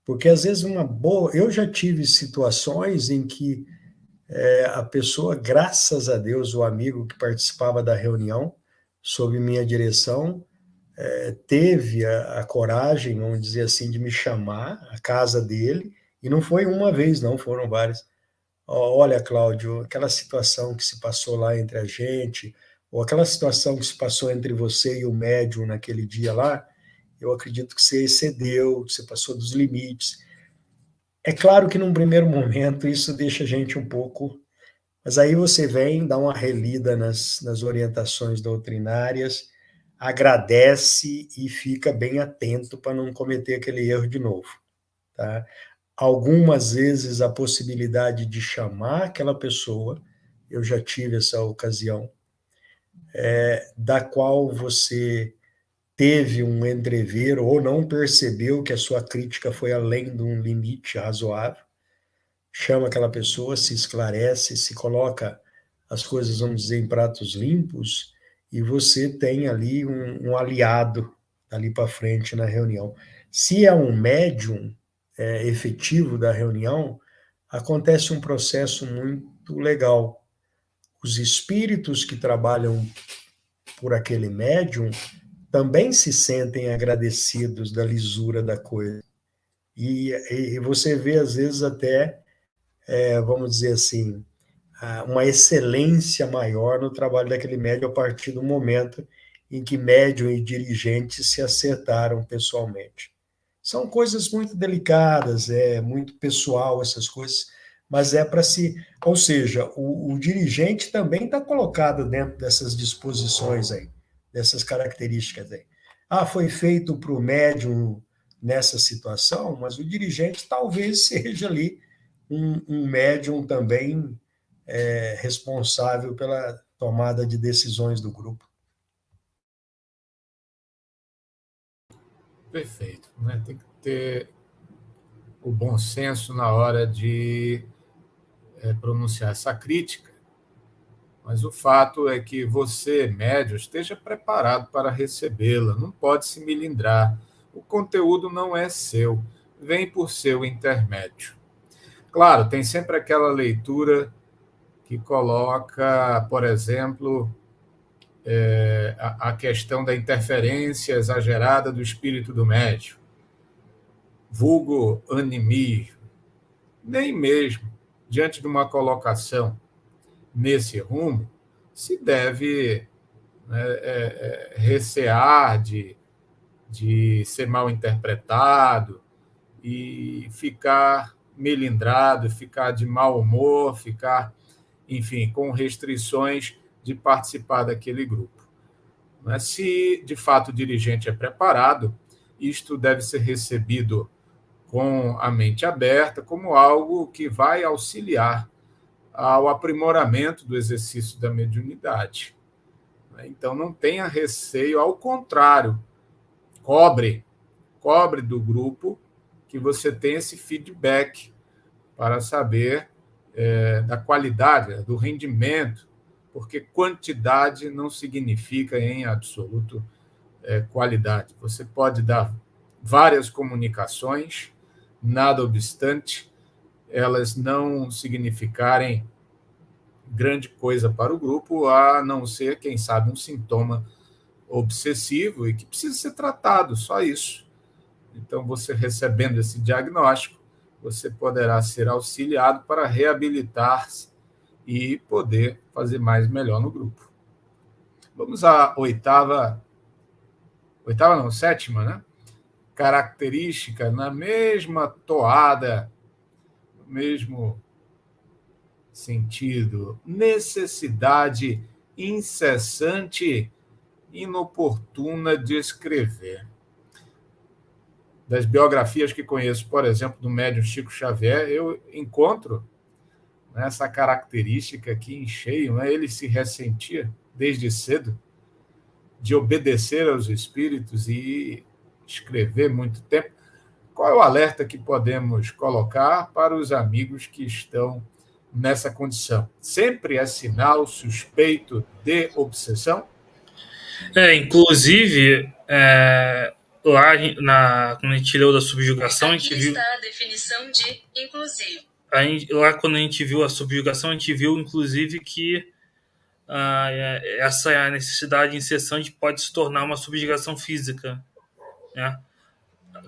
Porque às vezes eu já tive situações em que a pessoa, graças a Deus, o amigo que participava da reunião, sob minha direção, teve a coragem, vamos dizer assim, de me chamar à casa dele, e não foi uma vez, não, foram várias. Olha, Cláudio, aquela situação que se passou lá entre a gente, ou aquela situação que se passou entre você e o médium naquele dia lá, eu acredito que você excedeu, que você passou dos limites. É claro que num primeiro momento isso deixa a gente um pouco, mas aí você vem, dá uma relida nas orientações doutrinárias, agradece e fica bem atento para não cometer aquele erro de novo, tá? Algumas vezes a possibilidade de chamar aquela pessoa, eu já tive essa ocasião, da qual você teve um entrever ou não percebeu que a sua crítica foi além de um limite razoável, chama aquela pessoa, se esclarece, se coloca as coisas, vamos dizer, em pratos limpos, e você tem ali um aliado ali para frente na reunião. Se é um médium efetivo da reunião, acontece um processo muito legal. Os espíritos que trabalham por aquele médium também se sentem agradecidos da lisura da coisa. E você vê, às vezes, até, vamos dizer assim, uma excelência maior no trabalho daquele médium a partir do momento em que médium e dirigentes se acertaram pessoalmente. São coisas muito delicadas, é muito pessoal essas coisas, mas é para se... Ou seja, o dirigente também está colocado dentro dessas disposições aí, dessas características aí. Ah, foi feito para o médium nessa situação, mas o dirigente talvez seja ali um médium também responsável pela tomada de decisões do grupo. Perfeito, né? Tem que ter o bom senso na hora de pronunciar essa crítica, mas o fato é que você, médium, esteja preparado para recebê-la, não pode se melindrar. O conteúdo não é seu, vem por seu intermédio. Claro, tem sempre aquela leitura que coloca, por exemplo, a questão da interferência exagerada do espírito do médium, vulgo animismo. Nem mesmo diante de uma colocação nesse rumo se deve recear de ser mal interpretado e ficar melindrado, ficar de mau humor, ficar, enfim, com restrições de participar daquele grupo. Mas se, de fato, o dirigente é preparado, isto deve ser recebido com a mente aberta, como algo que vai auxiliar ao aprimoramento do exercício da mediunidade. Então, não tenha receio, ao contrário, cobre do grupo que você tem esse feedback para saber da qualidade, do rendimento, porque quantidade não significa, em absoluto, qualidade. Você pode dar várias comunicações, nada obstante, elas não significarem grande coisa para o grupo, a não ser, quem sabe, um sintoma obsessivo e que precisa ser tratado, só isso. Então, você recebendo esse diagnóstico, você poderá ser auxiliado para reabilitar-se e poder fazer mais e melhor no grupo. Vamos à sétima, né? Característica, na mesma toada, no mesmo sentido, necessidade incessante, inoportuna de escrever. Das biografias que conheço, por exemplo, do médium Chico Xavier, eu encontro essa característica aqui em cheio, né? Ele se ressentia desde cedo de obedecer aos espíritos e escrever muito tempo. Qual é o alerta que podemos colocar para os amigos que estão nessa condição? Sempre é sinal suspeito de obsessão? Inclusive, lá quando a gente leu da subjugação, a gente viu... Aqui está a definição de inclusive. Lá quando a gente viu a subjugação, a gente viu, inclusive, que essa necessidade incessante pode se tornar uma subjugação física, né?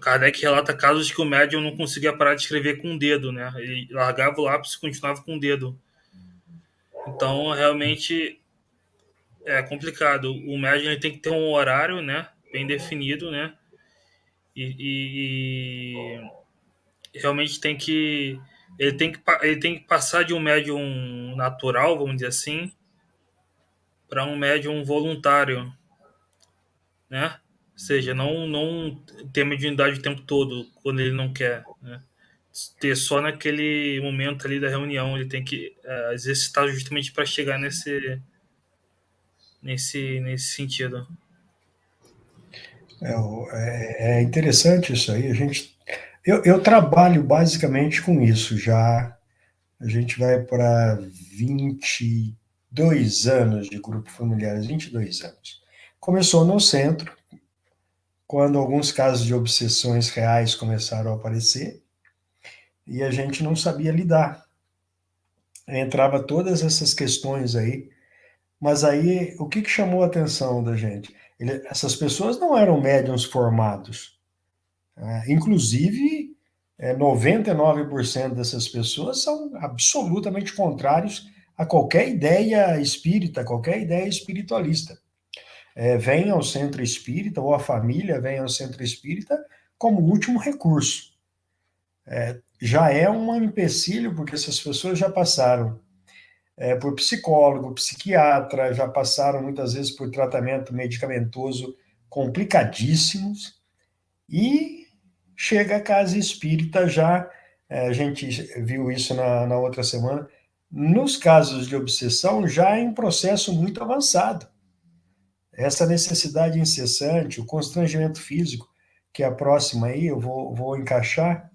Kardec relata casos que o médium não conseguia parar de escrever com o dedo, né? Ele largava o lápis e continuava com o dedo. Então, realmente, é complicado. O médium ele tem que ter um horário, né, bem definido, né? E realmente ele tem que passar de um médium natural, vamos dizer assim, para um médium voluntário, né? Ou seja, não ter mediunidade o tempo todo quando ele não quer, né? Ter só naquele momento ali da reunião. Ele tem que exercitar justamente para chegar nesse sentido. É interessante isso aí. Eu trabalho basicamente com isso já A gente vai para 22 anos de grupo familiar, 22 anos. Começou no centro, quando alguns casos de obsessões reais começaram a aparecer, e a gente não sabia lidar. Entrava todas essas questões aí, mas aí o que chamou a atenção da gente? Essas pessoas não eram médiums formados. Inclusive, 99% dessas pessoas são absolutamente contrários a qualquer ideia espírita, qualquer ideia espiritualista. Vem ao centro espírita, ou a família vem ao centro espírita como último recurso. Já é um empecilho, porque essas pessoas já passaram por psicólogo, psiquiatra, já passaram muitas vezes por tratamento medicamentoso complicadíssimos, e chega a casa espírita já, a gente viu isso na outra semana, nos casos de obsessão, já em processo muito avançado. Essa necessidade incessante, o constrangimento físico, que é a próxima aí, eu vou encaixar.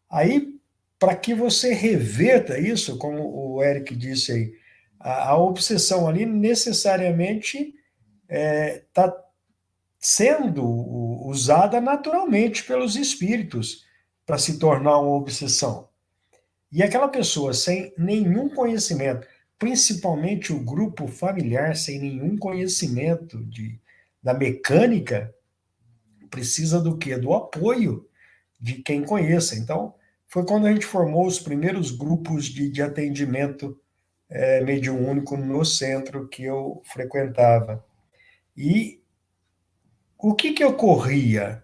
Aí, para que você reverta isso, como o Eric disse aí, a obsessão ali necessariamente está sendo usada naturalmente pelos espíritos para se tornar uma obsessão. E aquela pessoa sem nenhum conhecimento, principalmente o grupo familiar sem nenhum conhecimento da mecânica, precisa do quê? Do apoio de quem conheça. Então, foi quando a gente formou os primeiros grupos de atendimento mediúnico no centro que eu frequentava. E o que ocorria?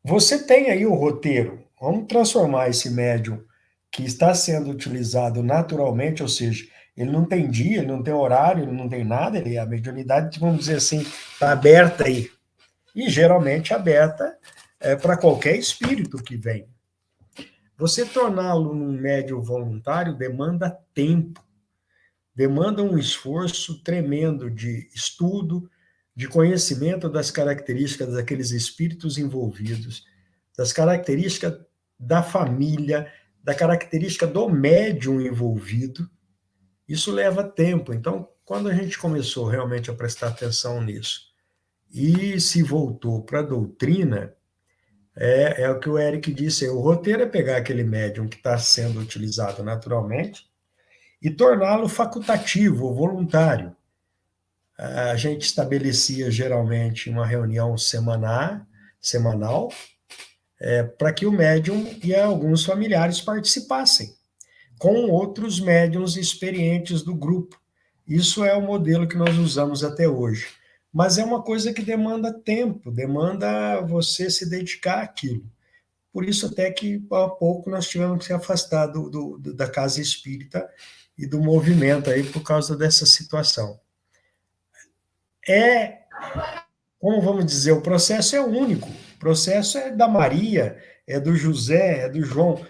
Você tem aí o roteiro. Vamos transformar esse médium que está sendo utilizado naturalmente, ou seja, ele não tem dia, ele não tem horário, ele não tem nada, a mediunidade, vamos dizer assim, está aberta aí. E geralmente aberta para qualquer espírito que vem. Você torná-lo um médium voluntário demanda tempo, demanda um esforço tremendo de estudo, de conhecimento das características daqueles espíritos envolvidos, das características da família, da característica do médium envolvido. Isso leva tempo. Então, quando a gente começou realmente a prestar atenção nisso e se voltou para a doutrina, é o que o Eric disse, o roteiro é pegar aquele médium que está sendo utilizado naturalmente e torná-lo facultativo ou voluntário. A gente estabelecia geralmente uma reunião semanal, para que o médium e alguns familiares participassem, com outros médiums experientes do grupo. Isso é o modelo que nós usamos até hoje. Mas é uma coisa que demanda tempo, demanda você se dedicar àquilo. Por isso até que, há pouco, nós tivemos que se afastar da casa espírita e do movimento aí por causa dessa situação. Como vamos dizer, o processo é único. O processo é da Maria, é do José, é do João.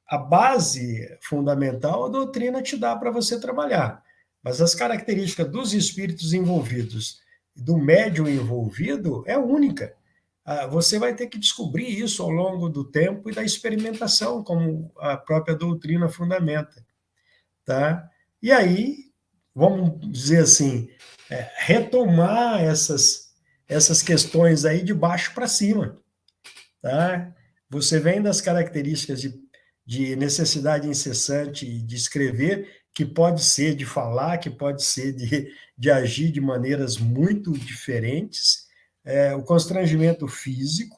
A base fundamental a doutrina te dá para você trabalhar. Mas as características dos espíritos envolvidos e do médium envolvido é única. Você vai ter que descobrir isso ao longo do tempo e da experimentação, como a própria doutrina fundamenta. Tá? E aí, vamos dizer assim, retomar essas questões aí de baixo para cima. Tá? Você vem das características de necessidade incessante de escrever, que pode ser de falar, que pode ser de agir de maneiras muito diferentes, o constrangimento físico,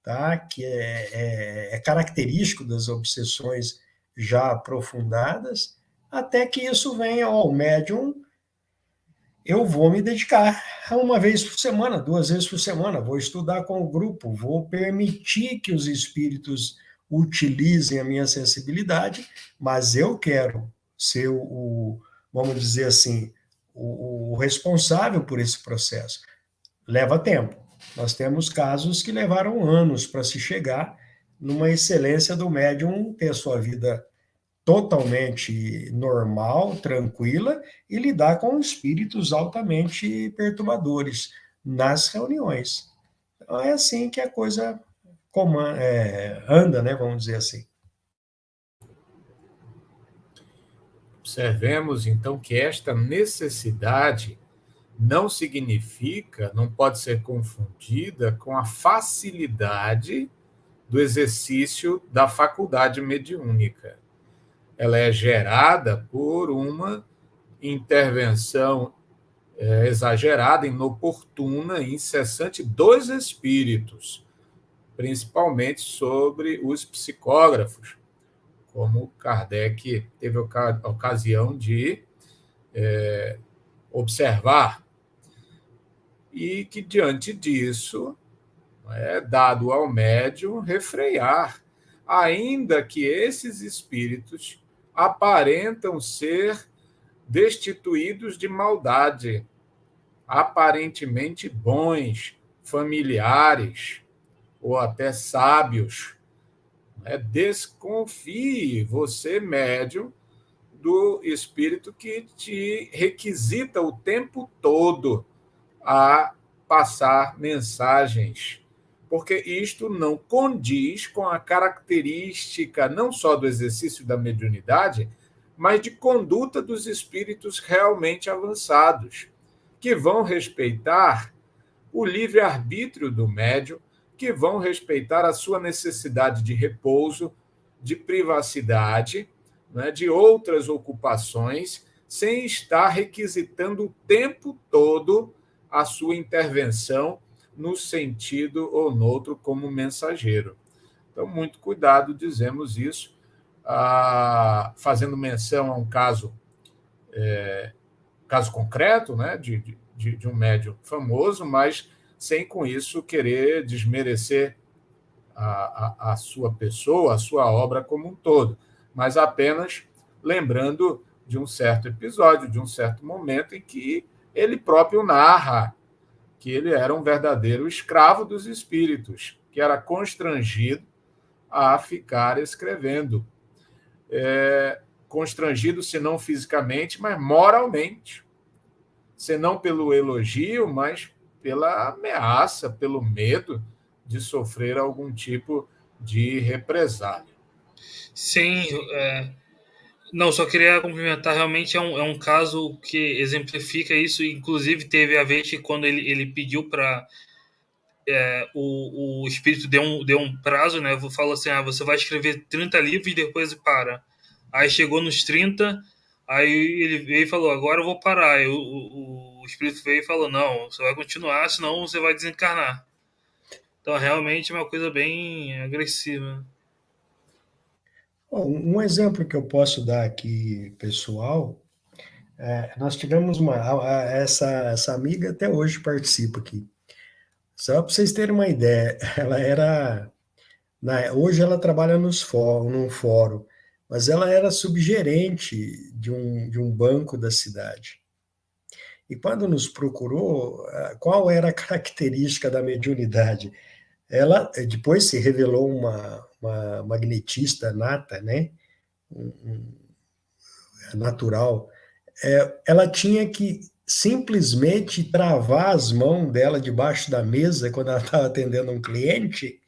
tá? Que é característico das obsessões já aprofundadas, até que isso venha ao médium. Eu vou me dedicar uma vez por semana, 2 vezes por semana, vou estudar com o grupo, vou permitir que os espíritos utilizem a minha sensibilidade, mas eu quero ser vamos dizer assim, o responsável por esse processo. Leva tempo. Nós temos casos que levaram anos para se chegar numa excelência do médium ter a sua vida totalmente normal, tranquila, e lidar com espíritos altamente perturbadores nas reuniões. Então, é assim que a coisa anda, né? Vamos dizer assim. Observemos, então, que esta necessidade não significa, não pode ser confundida com a facilidade do exercício da faculdade mediúnica. Ela é gerada por uma intervenção exagerada, inoportuna e incessante dos espíritos, principalmente sobre os psicógrafos, como Kardec teve a ocasião de observar, e que, diante disso, é dado ao médium refrear, ainda que esses espíritos aparentam ser destituídos de maldade, aparentemente bons, familiares ou até sábios. Desconfie, você, médium, do espírito que te requisita o tempo todo a passar mensagens, porque isto não condiz com a característica não só do exercício da mediunidade, mas de conduta dos espíritos realmente avançados, que vão respeitar o livre-arbítrio do médium, que vão respeitar a sua necessidade de repouso, de privacidade, né, de outras ocupações, sem estar requisitando o tempo todo a sua intervenção no sentido ou no outro como mensageiro. Então, muito cuidado, dizemos isso, fazendo menção a um caso concreto, né, de um médium famoso, mas sem com isso querer desmerecer a sua pessoa, a sua obra como um todo, mas apenas lembrando de um certo episódio, de um certo momento em que ele próprio narra que ele era um verdadeiro escravo dos espíritos, que era constrangido a ficar escrevendo. Constrangido, se não fisicamente, mas moralmente. Se não pelo elogio, mas pela ameaça, pelo medo de sofrer algum tipo de represália. Sim, não, só queria complementar, realmente é um caso que exemplifica isso, inclusive teve a vez que quando ele pediu para o espírito deu um prazo, né? Falou assim, você vai escrever 30 livros e depois para. Aí chegou nos 30, aí ele veio e falou, agora eu vou parar. Aí o espírito veio e falou, não, você vai continuar, senão você vai desencarnar. Então realmente é uma coisa bem agressiva. Bom, um exemplo que eu posso dar aqui, pessoal, nós tivemos essa amiga até hoje participa aqui. Só para vocês terem uma ideia, ela era. Hoje ela trabalha num fórum, mas ela era subgerente de um banco da cidade. E quando nos procurou, qual era a característica da mediunidade? Ela depois se revelou uma magnetista nata, né? Natural. Ela tinha que simplesmente travar as mãos dela debaixo da mesa quando ela estava atendendo um cliente,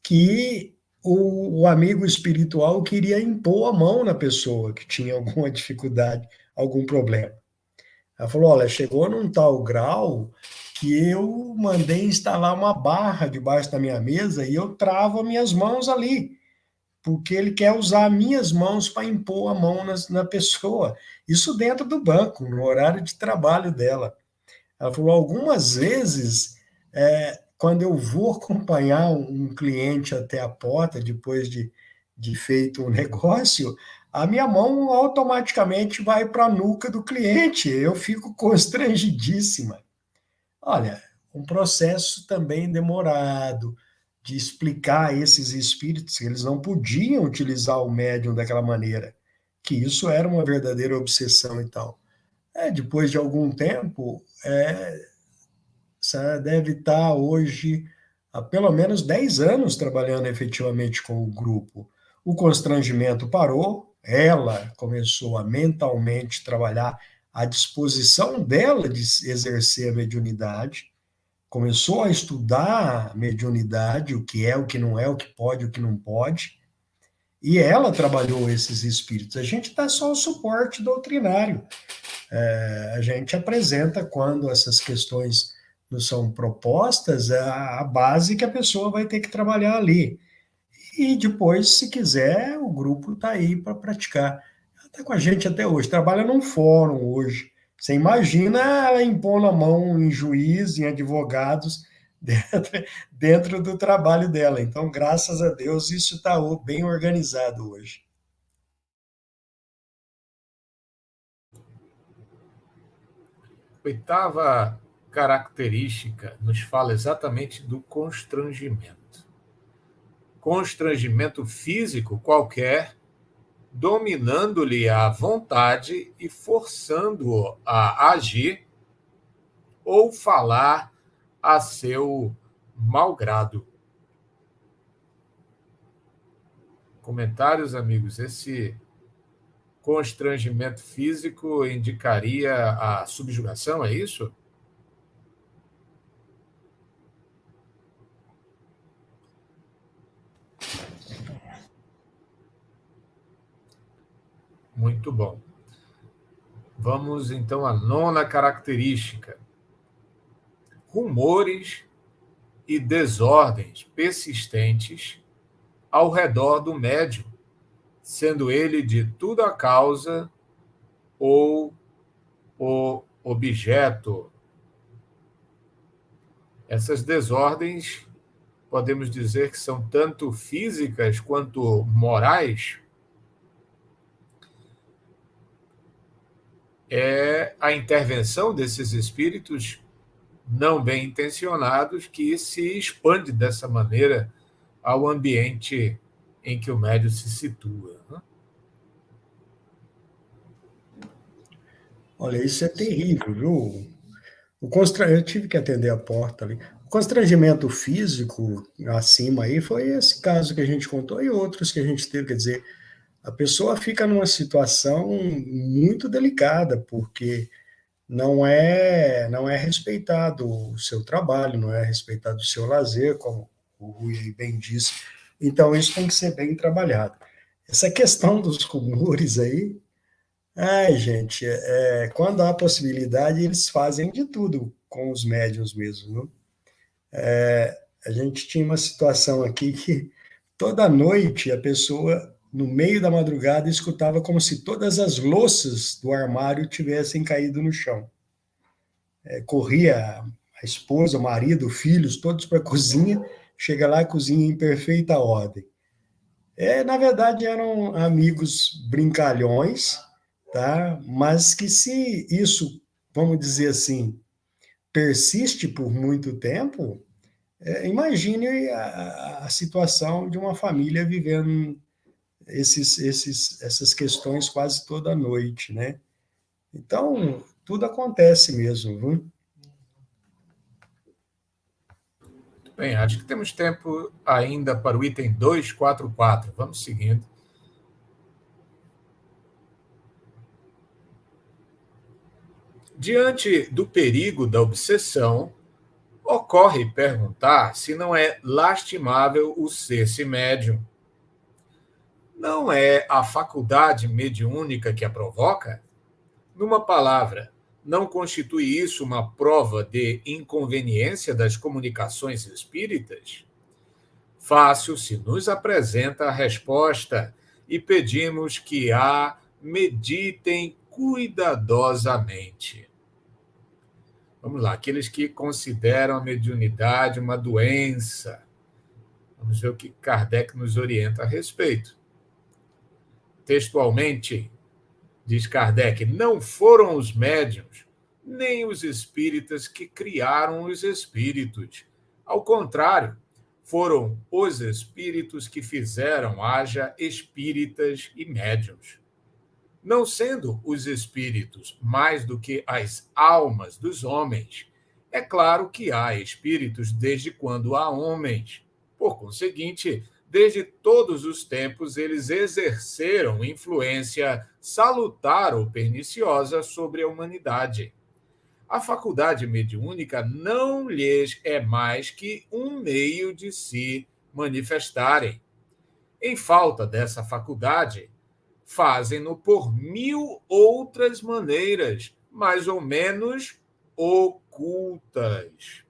que o amigo espiritual queria impor a mão na pessoa que tinha alguma dificuldade, algum problema. Ela falou, olha, chegou num tal grau que eu mandei instalar uma barra debaixo da minha mesa e eu travo minhas mãos ali, porque ele quer usar minhas mãos para impor a mão na pessoa. Isso dentro do banco, no horário de trabalho dela. Ela falou, algumas vezes, quando eu vou acompanhar um cliente até a porta, depois de feito um negócio, a minha mão automaticamente vai para a nuca do cliente. Eu fico constrangidíssima. Olha, um processo também demorado de explicar a esses espíritos que eles não podiam utilizar o médium daquela maneira, que isso era uma verdadeira obsessão e tal. Depois de algum tempo, você deve estar hoje há pelo menos 10 anos trabalhando efetivamente com o grupo. O constrangimento parou, ela começou a mentalmente trabalhar à disposição dela de exercer a mediunidade, começou a estudar a mediunidade, o que é, o que não é, o que pode, o que não pode, E ela trabalhou esses espíritos. A gente dá só o suporte doutrinário. A gente apresenta, quando essas questões nos são propostas, a base que a pessoa vai ter que trabalhar ali. E depois, se quiser, o grupo está aí para praticar. Ela está com a gente até hoje, trabalha num fórum hoje. Você imagina ela impondo a mão em juiz, em advogados, dentro do trabalho dela. Então, graças a Deus, isso está bem organizado hoje. Oitava característica nos fala exatamente do constrangimento. Constrangimento físico qualquer, dominando-lhe a vontade e forçando-o a agir ou falar a seu malgrado. Comentários, amigos? Esse constrangimento físico indicaria a subjugação, é isso? Muito bom. Vamos, então, à nona característica. Rumores e desordens persistentes ao redor do médium, sendo ele de tudo a causa ou o objeto. Essas desordens, podemos dizer que são tanto físicas quanto morais. É a intervenção desses espíritos não bem intencionados que se expande dessa maneira ao ambiente em que o médium se situa. Olha, isso é terrível, viu? Eu tive que atender a porta ali. O constrangimento físico acima aí foi esse caso que a gente contou e outros que a gente teve. Quer dizer, a pessoa fica numa situação muito delicada, porque não é respeitado o seu trabalho, não é respeitado o seu lazer, como o Rui bem disse. Então, isso tem que ser bem trabalhado. Essa questão dos rumores aí, ai, gente, quando há possibilidade, eles fazem de tudo com os médiuns mesmo, viu? A gente tinha uma situação aqui que toda noite a pessoa, no meio da madrugada, escutava como se todas as louças do armário tivessem caído no chão. Corria a esposa, o marido, filhos, todos para a cozinha, chega lá, a cozinha em perfeita ordem. Na verdade, eram amigos brincalhões, tá? Mas que se isso, vamos dizer assim, persiste por muito tempo, imagine a situação de uma família vivendo essas questões quase toda noite, né? Então, tudo acontece mesmo, viu? Bem, acho que temos tempo ainda para o item 244. Vamos seguindo. Diante do perigo da obsessão, ocorre perguntar se não é lastimável o ser-se médium. Não é a faculdade mediúnica que a provoca? Numa palavra, não constitui isso uma prova de inconveniência das comunicações espíritas? Fácil se nos apresenta a resposta e pedimos que a meditem cuidadosamente. Vamos lá, aqueles que consideram a mediunidade uma doença. Vamos ver o que Kardec nos orienta a respeito. Textualmente, diz Kardec, não foram os médiuns, nem os espíritas que criaram os espíritos. Ao contrário, foram os espíritos que fizeram haja espíritas e médiuns. Não sendo os espíritos mais do que as almas dos homens, é claro que há espíritos desde quando há homens. Por conseguinte, desde todos os tempos, eles exerceram influência salutar ou perniciosa sobre a humanidade. A faculdade mediúnica não lhes é mais que um meio de se manifestarem. Em falta dessa faculdade, fazem-no por 1000 outras maneiras, mais ou menos ocultas.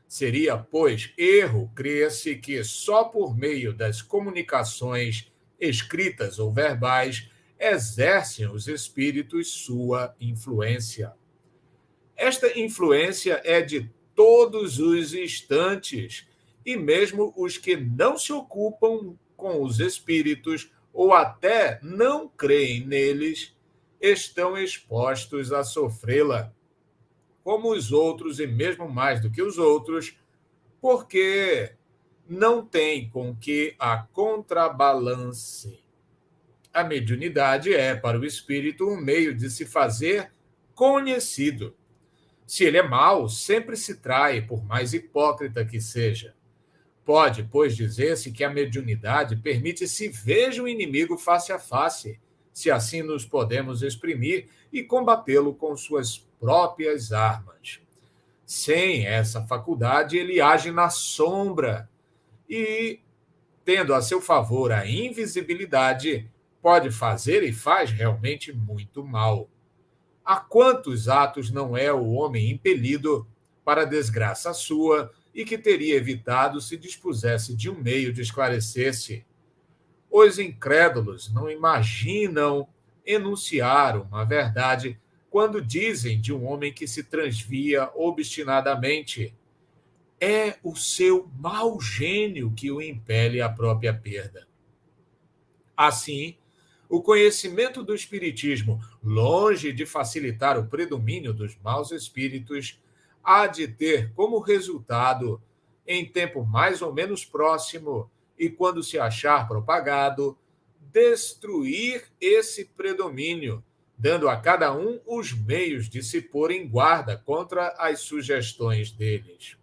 Seria, pois, erro crer-se que só por meio das comunicações escritas ou verbais exercem os espíritos sua influência. Esta influência é de todos os instantes, e mesmo os que não se ocupam com os espíritos ou até não creem neles, estão expostos a sofrê-la, como os outros e mesmo mais do que os outros, porque não tem com que a contrabalance. A mediunidade é, para o espírito, um meio de se fazer conhecido. Se ele é mau, sempre se trai, por mais hipócrita que seja. Pode, pois, dizer-se que a mediunidade permite se veja o inimigo face a face, se assim nos podemos exprimir, e combatê-lo com suas próprias armas. Sem essa faculdade, ele age na sombra e, tendo a seu favor a invisibilidade, pode fazer e faz realmente muito mal. A quantos atos não é o homem impelido para desgraça sua e que teria evitado se dispusesse de um meio de esclarecer-se? Os incrédulos não imaginam enunciar uma verdade quando dizem de um homem que se transvia obstinadamente. É o seu mau gênio que o impele à própria perda. Assim, o conhecimento do espiritismo, longe de facilitar o predomínio dos maus espíritos, há de ter como resultado, em tempo mais ou menos próximo, e quando se achar propagado, destruir esse predomínio, dando a cada um os meios de se pôr em guarda contra as sugestões deles.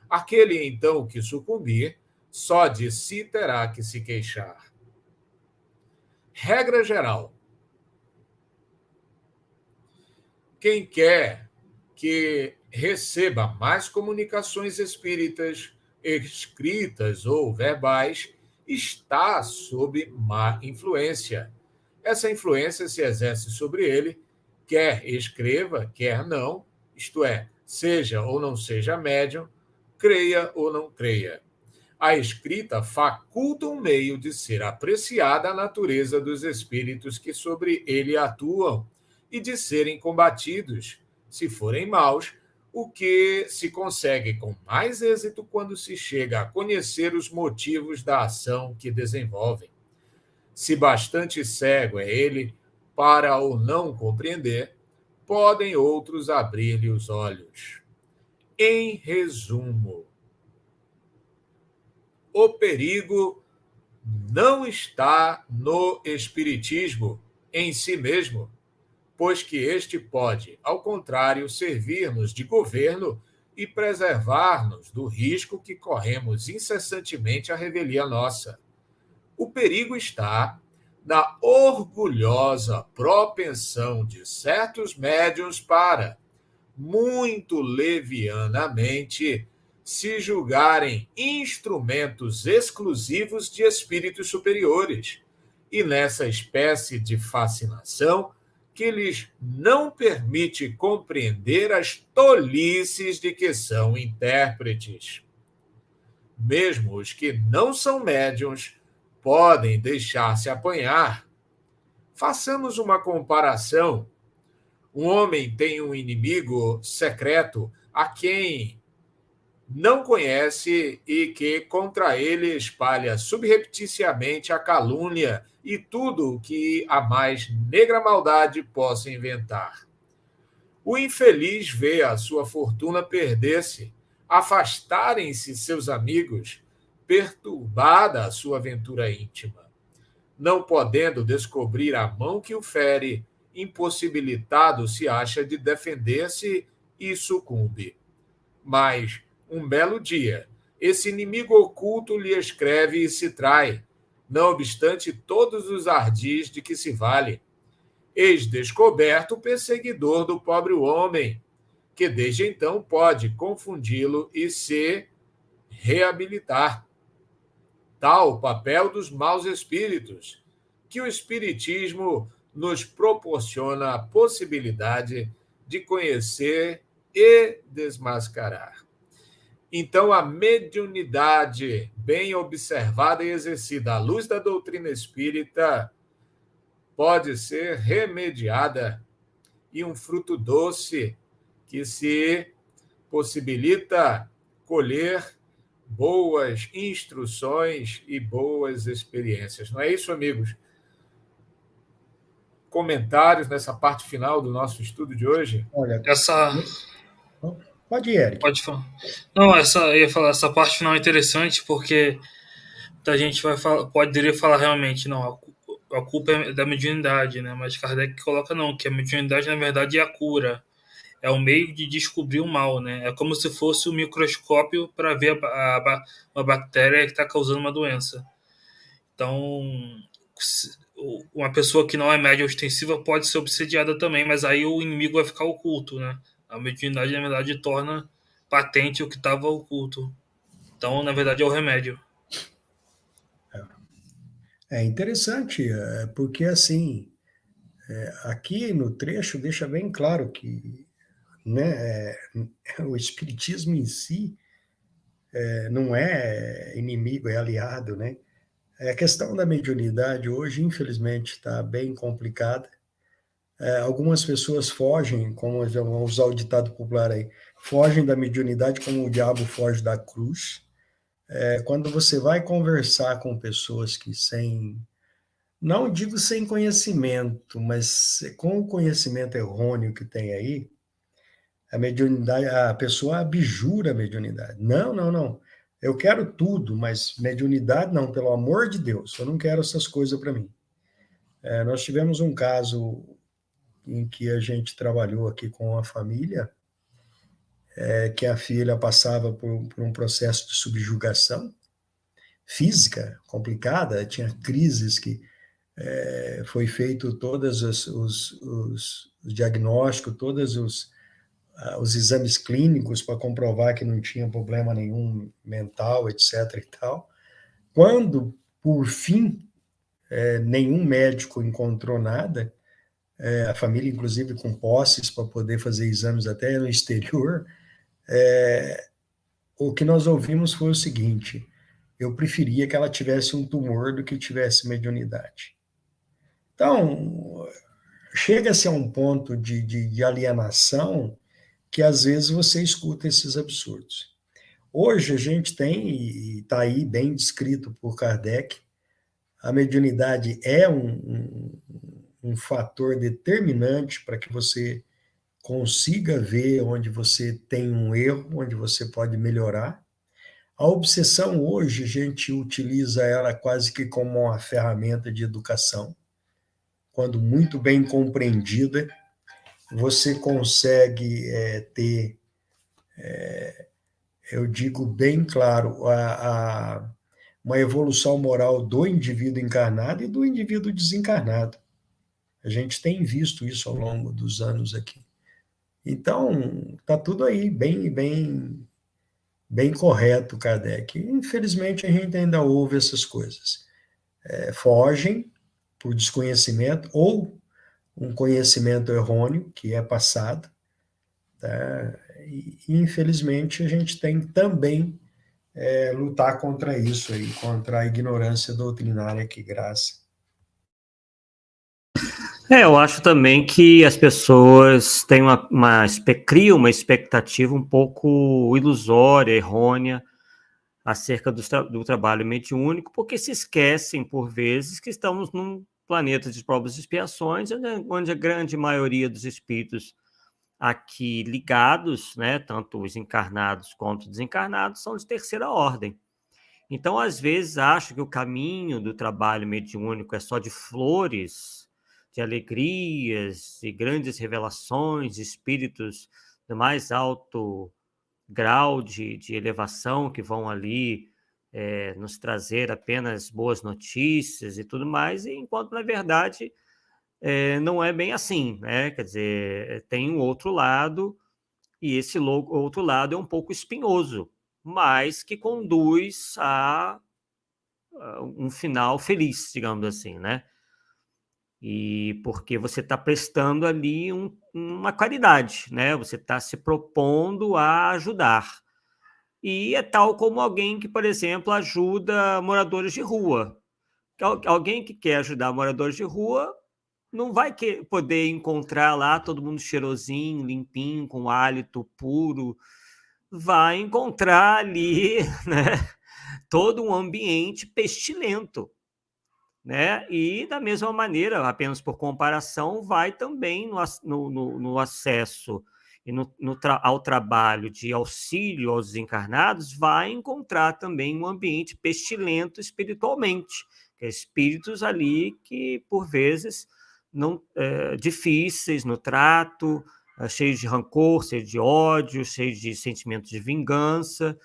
Aquele, então, que sucumbir, só de si terá que se queixar. Regra geral: quem quer que receba mais comunicações espíritas, escritas ou verbais, está sob má influência. Essa influência se exerce sobre ele, quer escreva, quer não, isto é, seja ou não seja médium, creia ou não creia. A escrita faculta um meio de ser apreciada a natureza dos espíritos que sobre ele atuam e de serem combatidos, se forem maus, o que se consegue com mais êxito quando se chega a conhecer os motivos da ação que desenvolvem. Se bastante cego é ele para o não compreender, podem outros abrir-lhe os olhos. Em resumo, o perigo não está no espiritismo em si mesmo, pois que este pode, ao contrário, servir-nos de governo e preservar-nos do risco que corremos incessantemente à revelia nossa. O perigo está na orgulhosa propensão de certos médiuns para, muito levianamente, se julgarem instrumentos exclusivos de espíritos superiores, e nessa espécie de fascinação que lhes não permite compreender as tolices de que são intérpretes. Mesmo os que não são médiuns podem deixar-se apanhar. Façamos uma comparação. Um homem tem um inimigo secreto a quem não conhece e que contra ele espalha subrepticiamente a calúnia e tudo o que a mais negra maldade possa inventar. O infeliz vê a sua fortuna perder-se, afastarem-se seus amigos, perturbada a sua aventura íntima. Não podendo descobrir a mão que o fere, impossibilitado se acha de defender-se e sucumbe. Mas, um belo dia, esse inimigo oculto lhe escreve e se trai, não obstante todos os ardis de que se vale. Eis descoberto o perseguidor do pobre homem, que desde então pode confundi-lo e se reabilitar. tal o papel dos maus espíritos, que o Espiritismo nos proporciona a possibilidade de conhecer e desmascarar. Então, a mediunidade, bem observada e exercida à luz da doutrina espírita, pode ser remediada, e um fruto doce que se possibilita colher boas instruções e boas experiências. Não é isso, amigos? Comentários nessa parte final do nosso estudo de hoje? Olha, Essa. pode ir, Eric. Pode falar. Não, eu ia falar, essa parte final é interessante porque a gente vai falar, poderia falar realmente, não, a culpa é da mediunidade, né? Mas Kardec coloca não, que a mediunidade na verdade é a cura, é o meio de descobrir o mal, né? É como se fosse o microscópio para ver uma bactéria que está causando uma doença. Então, uma pessoa que não é média ostensiva pode ser obsediada também, mas aí o inimigo vai ficar oculto, né? A mediunidade, na verdade, torna patente o que estava oculto. Então, na verdade, é o remédio. É interessante, porque assim, aqui no trecho deixa bem claro que, né, o espiritismo em si não é inimigo, é aliado, né? A questão da mediunidade hoje, infelizmente, está bem complicada. Algumas pessoas fogem, como vamos usar o ditado popular aí, fogem da mediunidade como o diabo foge da cruz. Quando você vai conversar com pessoas que não digo sem conhecimento, mas com o conhecimento errôneo que tem aí, a mediunidade, a pessoa abjura a mediunidade. Não, não, não. Eu quero tudo, mas mediunidade não, pelo amor de Deus, eu não quero essas coisas para mim. Nós tivemos um caso em que a gente trabalhou aqui com a família, que a filha passava por um processo de subjugação física complicada, tinha crises que foi feito todos os diagnósticos, todos os exames clínicos para comprovar que não tinha problema nenhum mental, etc. e tal. Quando, por fim, nenhum médico encontrou nada, a família, inclusive, com posses para poder fazer exames até no exterior, o que nós ouvimos foi o seguinte: eu preferia que ela tivesse um tumor do que tivesse mediunidade. Então, chega-se a um ponto de alienação que às vezes você escuta esses absurdos. Hoje a gente tem, e está aí bem descrito por Kardec, a mediunidade é um fator determinante para que você consiga ver onde você tem um erro, onde você pode melhorar. A obsessão hoje a gente utiliza ela quase que como uma ferramenta de educação. Quando muito bem compreendida, você consegue ter, eu digo bem claro, uma evolução moral do indivíduo encarnado e do indivíduo desencarnado. A gente tem visto isso ao longo dos anos aqui. Então, está tudo aí bem correto, Kardec. Infelizmente, a gente ainda ouve essas coisas. Fogem por desconhecimento ou um conhecimento errôneo que é passado. Tá? E, infelizmente, a gente tem também lutar contra isso, aí, contra a ignorância doutrinária que graça. Eu acho também que as pessoas têm criam uma expectativa um pouco ilusória, errônea, acerca do trabalho mediúnico, porque se esquecem, por vezes, que estamos num planeta de provas e expiações, onde a grande maioria dos espíritos aqui ligados, né, tanto os encarnados quanto os desencarnados, são de terceira ordem. Então, às vezes, acho que o caminho do trabalho mediúnico é só de flores, de alegrias, de grandes revelações, de espíritos do mais alto grau de elevação que vão ali nos trazer apenas boas notícias e tudo mais, enquanto, na verdade, não é bem assim, né? Quer dizer, tem um outro lado, e esse outro lado é um pouco espinhoso, mas que conduz a um final feliz, digamos assim, né? E porque você está prestando ali uma caridade, né? Você está se propondo a ajudar. E é tal como alguém que, por exemplo, ajuda moradores de rua. Alguém que quer ajudar moradores de rua não vai poder encontrar lá todo mundo cheirosinho, limpinho, com hálito puro. Vai encontrar ali, né, todo um ambiente pestilento, né? E da mesma maneira, apenas por comparação, vai também no acesso e ao trabalho de auxílio aos desencarnados, vai encontrar também um ambiente pestilento espiritualmente, que é espíritos ali que, por vezes, não difíceis no trato, cheios de rancor, cheios de ódio, cheios de sentimentos de vingança,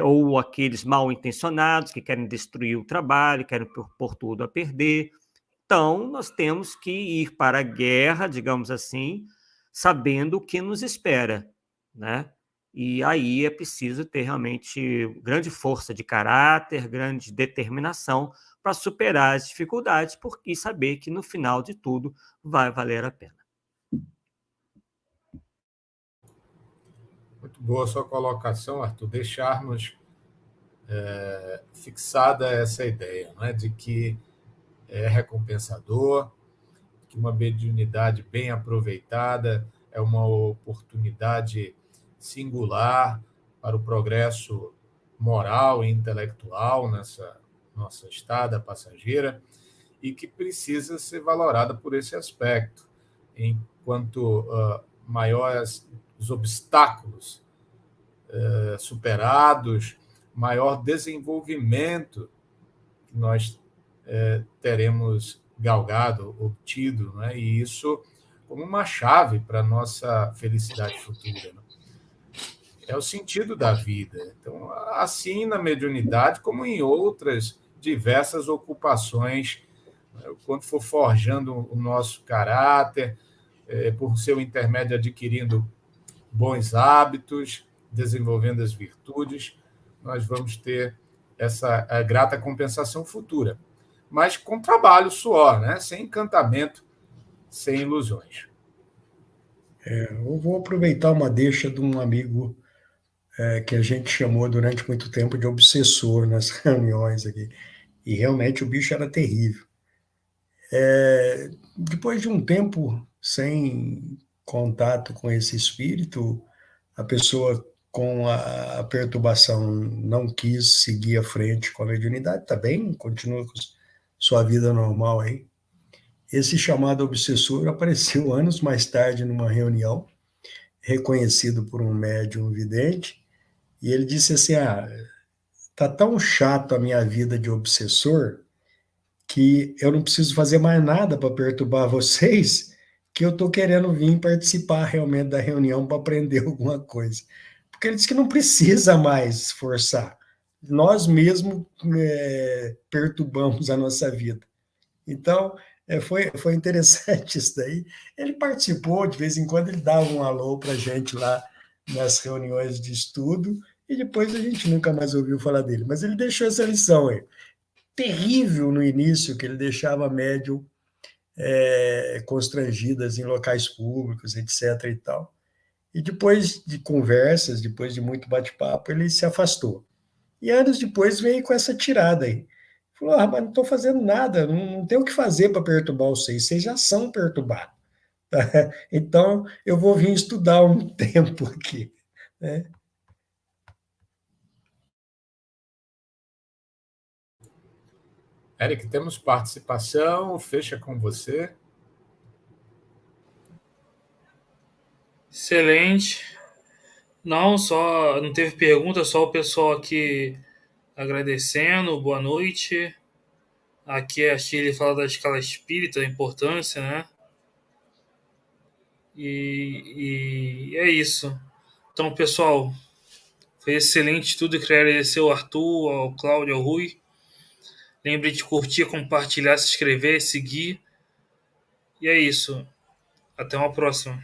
ou aqueles mal intencionados que querem destruir o trabalho, querem pôr tudo a perder. Então, nós temos que ir para a guerra, digamos assim, sabendo o que nos espera, né? E aí é preciso ter realmente grande força de caráter, grande determinação para superar as dificuldades e saber que no final de tudo vai valer a pena. Muito boa a sua colocação, Arthur. Deixarmos fixada essa ideia, não é? De que é recompensador, que uma mediunidade bem aproveitada é uma oportunidade singular para o progresso moral e intelectual nessa nossa estada passageira e que precisa ser valorada por esse aspecto. Enquanto maiores os obstáculos superados, maior desenvolvimento que nós teremos galgado, obtido, né? E isso como uma chave para a nossa felicidade futura. Né? É o sentido da vida. Então, assim na mediunidade, como em outras diversas ocupações, né? Quando for forjando o nosso caráter, por seu intermédio adquirindo bons hábitos, desenvolvendo as virtudes, nós vamos ter essa grata compensação futura. Mas com trabalho, suor, né? Sem encantamento, sem ilusões. Eu vou aproveitar uma deixa de um amigo que a gente chamou durante muito tempo de obsessor nas reuniões aqui. E realmente o bicho era terrível. Depois de um tempo sem contato com esse espírito, a pessoa com a perturbação não quis seguir à frente com a mediunidade, tá bem, continua com sua vida normal aí. Esse chamado obsessor apareceu anos mais tarde numa reunião, reconhecido por um médium vidente, e ele disse assim: tá tão chato a minha vida de obsessor que eu não preciso fazer mais nada para perturbar vocês, que eu estou querendo vir participar realmente da reunião para aprender alguma coisa. Porque ele disse que não precisa mais forçar. Nós mesmos perturbamos a nossa vida. Então, foi interessante isso daí. Ele participou, de vez em quando ele dava um alô para a gente lá nas reuniões de estudo, e depois a gente nunca mais ouviu falar dele. Mas ele deixou essa lição aí. Terrível no início, que ele deixava médium constrangidas em locais públicos, etc. e tal. E depois de conversas, depois de muito bate-papo, ele se afastou. E anos depois veio com essa tirada aí. Falou: mas não estou fazendo nada, não tem o que fazer para perturbar vocês já são perturbados. Então, eu vou vir estudar um tempo aqui. Né? Eric, temos participação, fecha com você. Excelente. Não teve pergunta, só o pessoal aqui agradecendo, boa noite. Aqui a Shirley fala da escala espírita, a importância, né? E é isso. Então, pessoal, foi excelente tudo. Queria agradecer ao Arthur, ao Cláudio, ao Rui. Lembre de curtir, compartilhar, se inscrever, seguir. E é isso. Até uma próxima.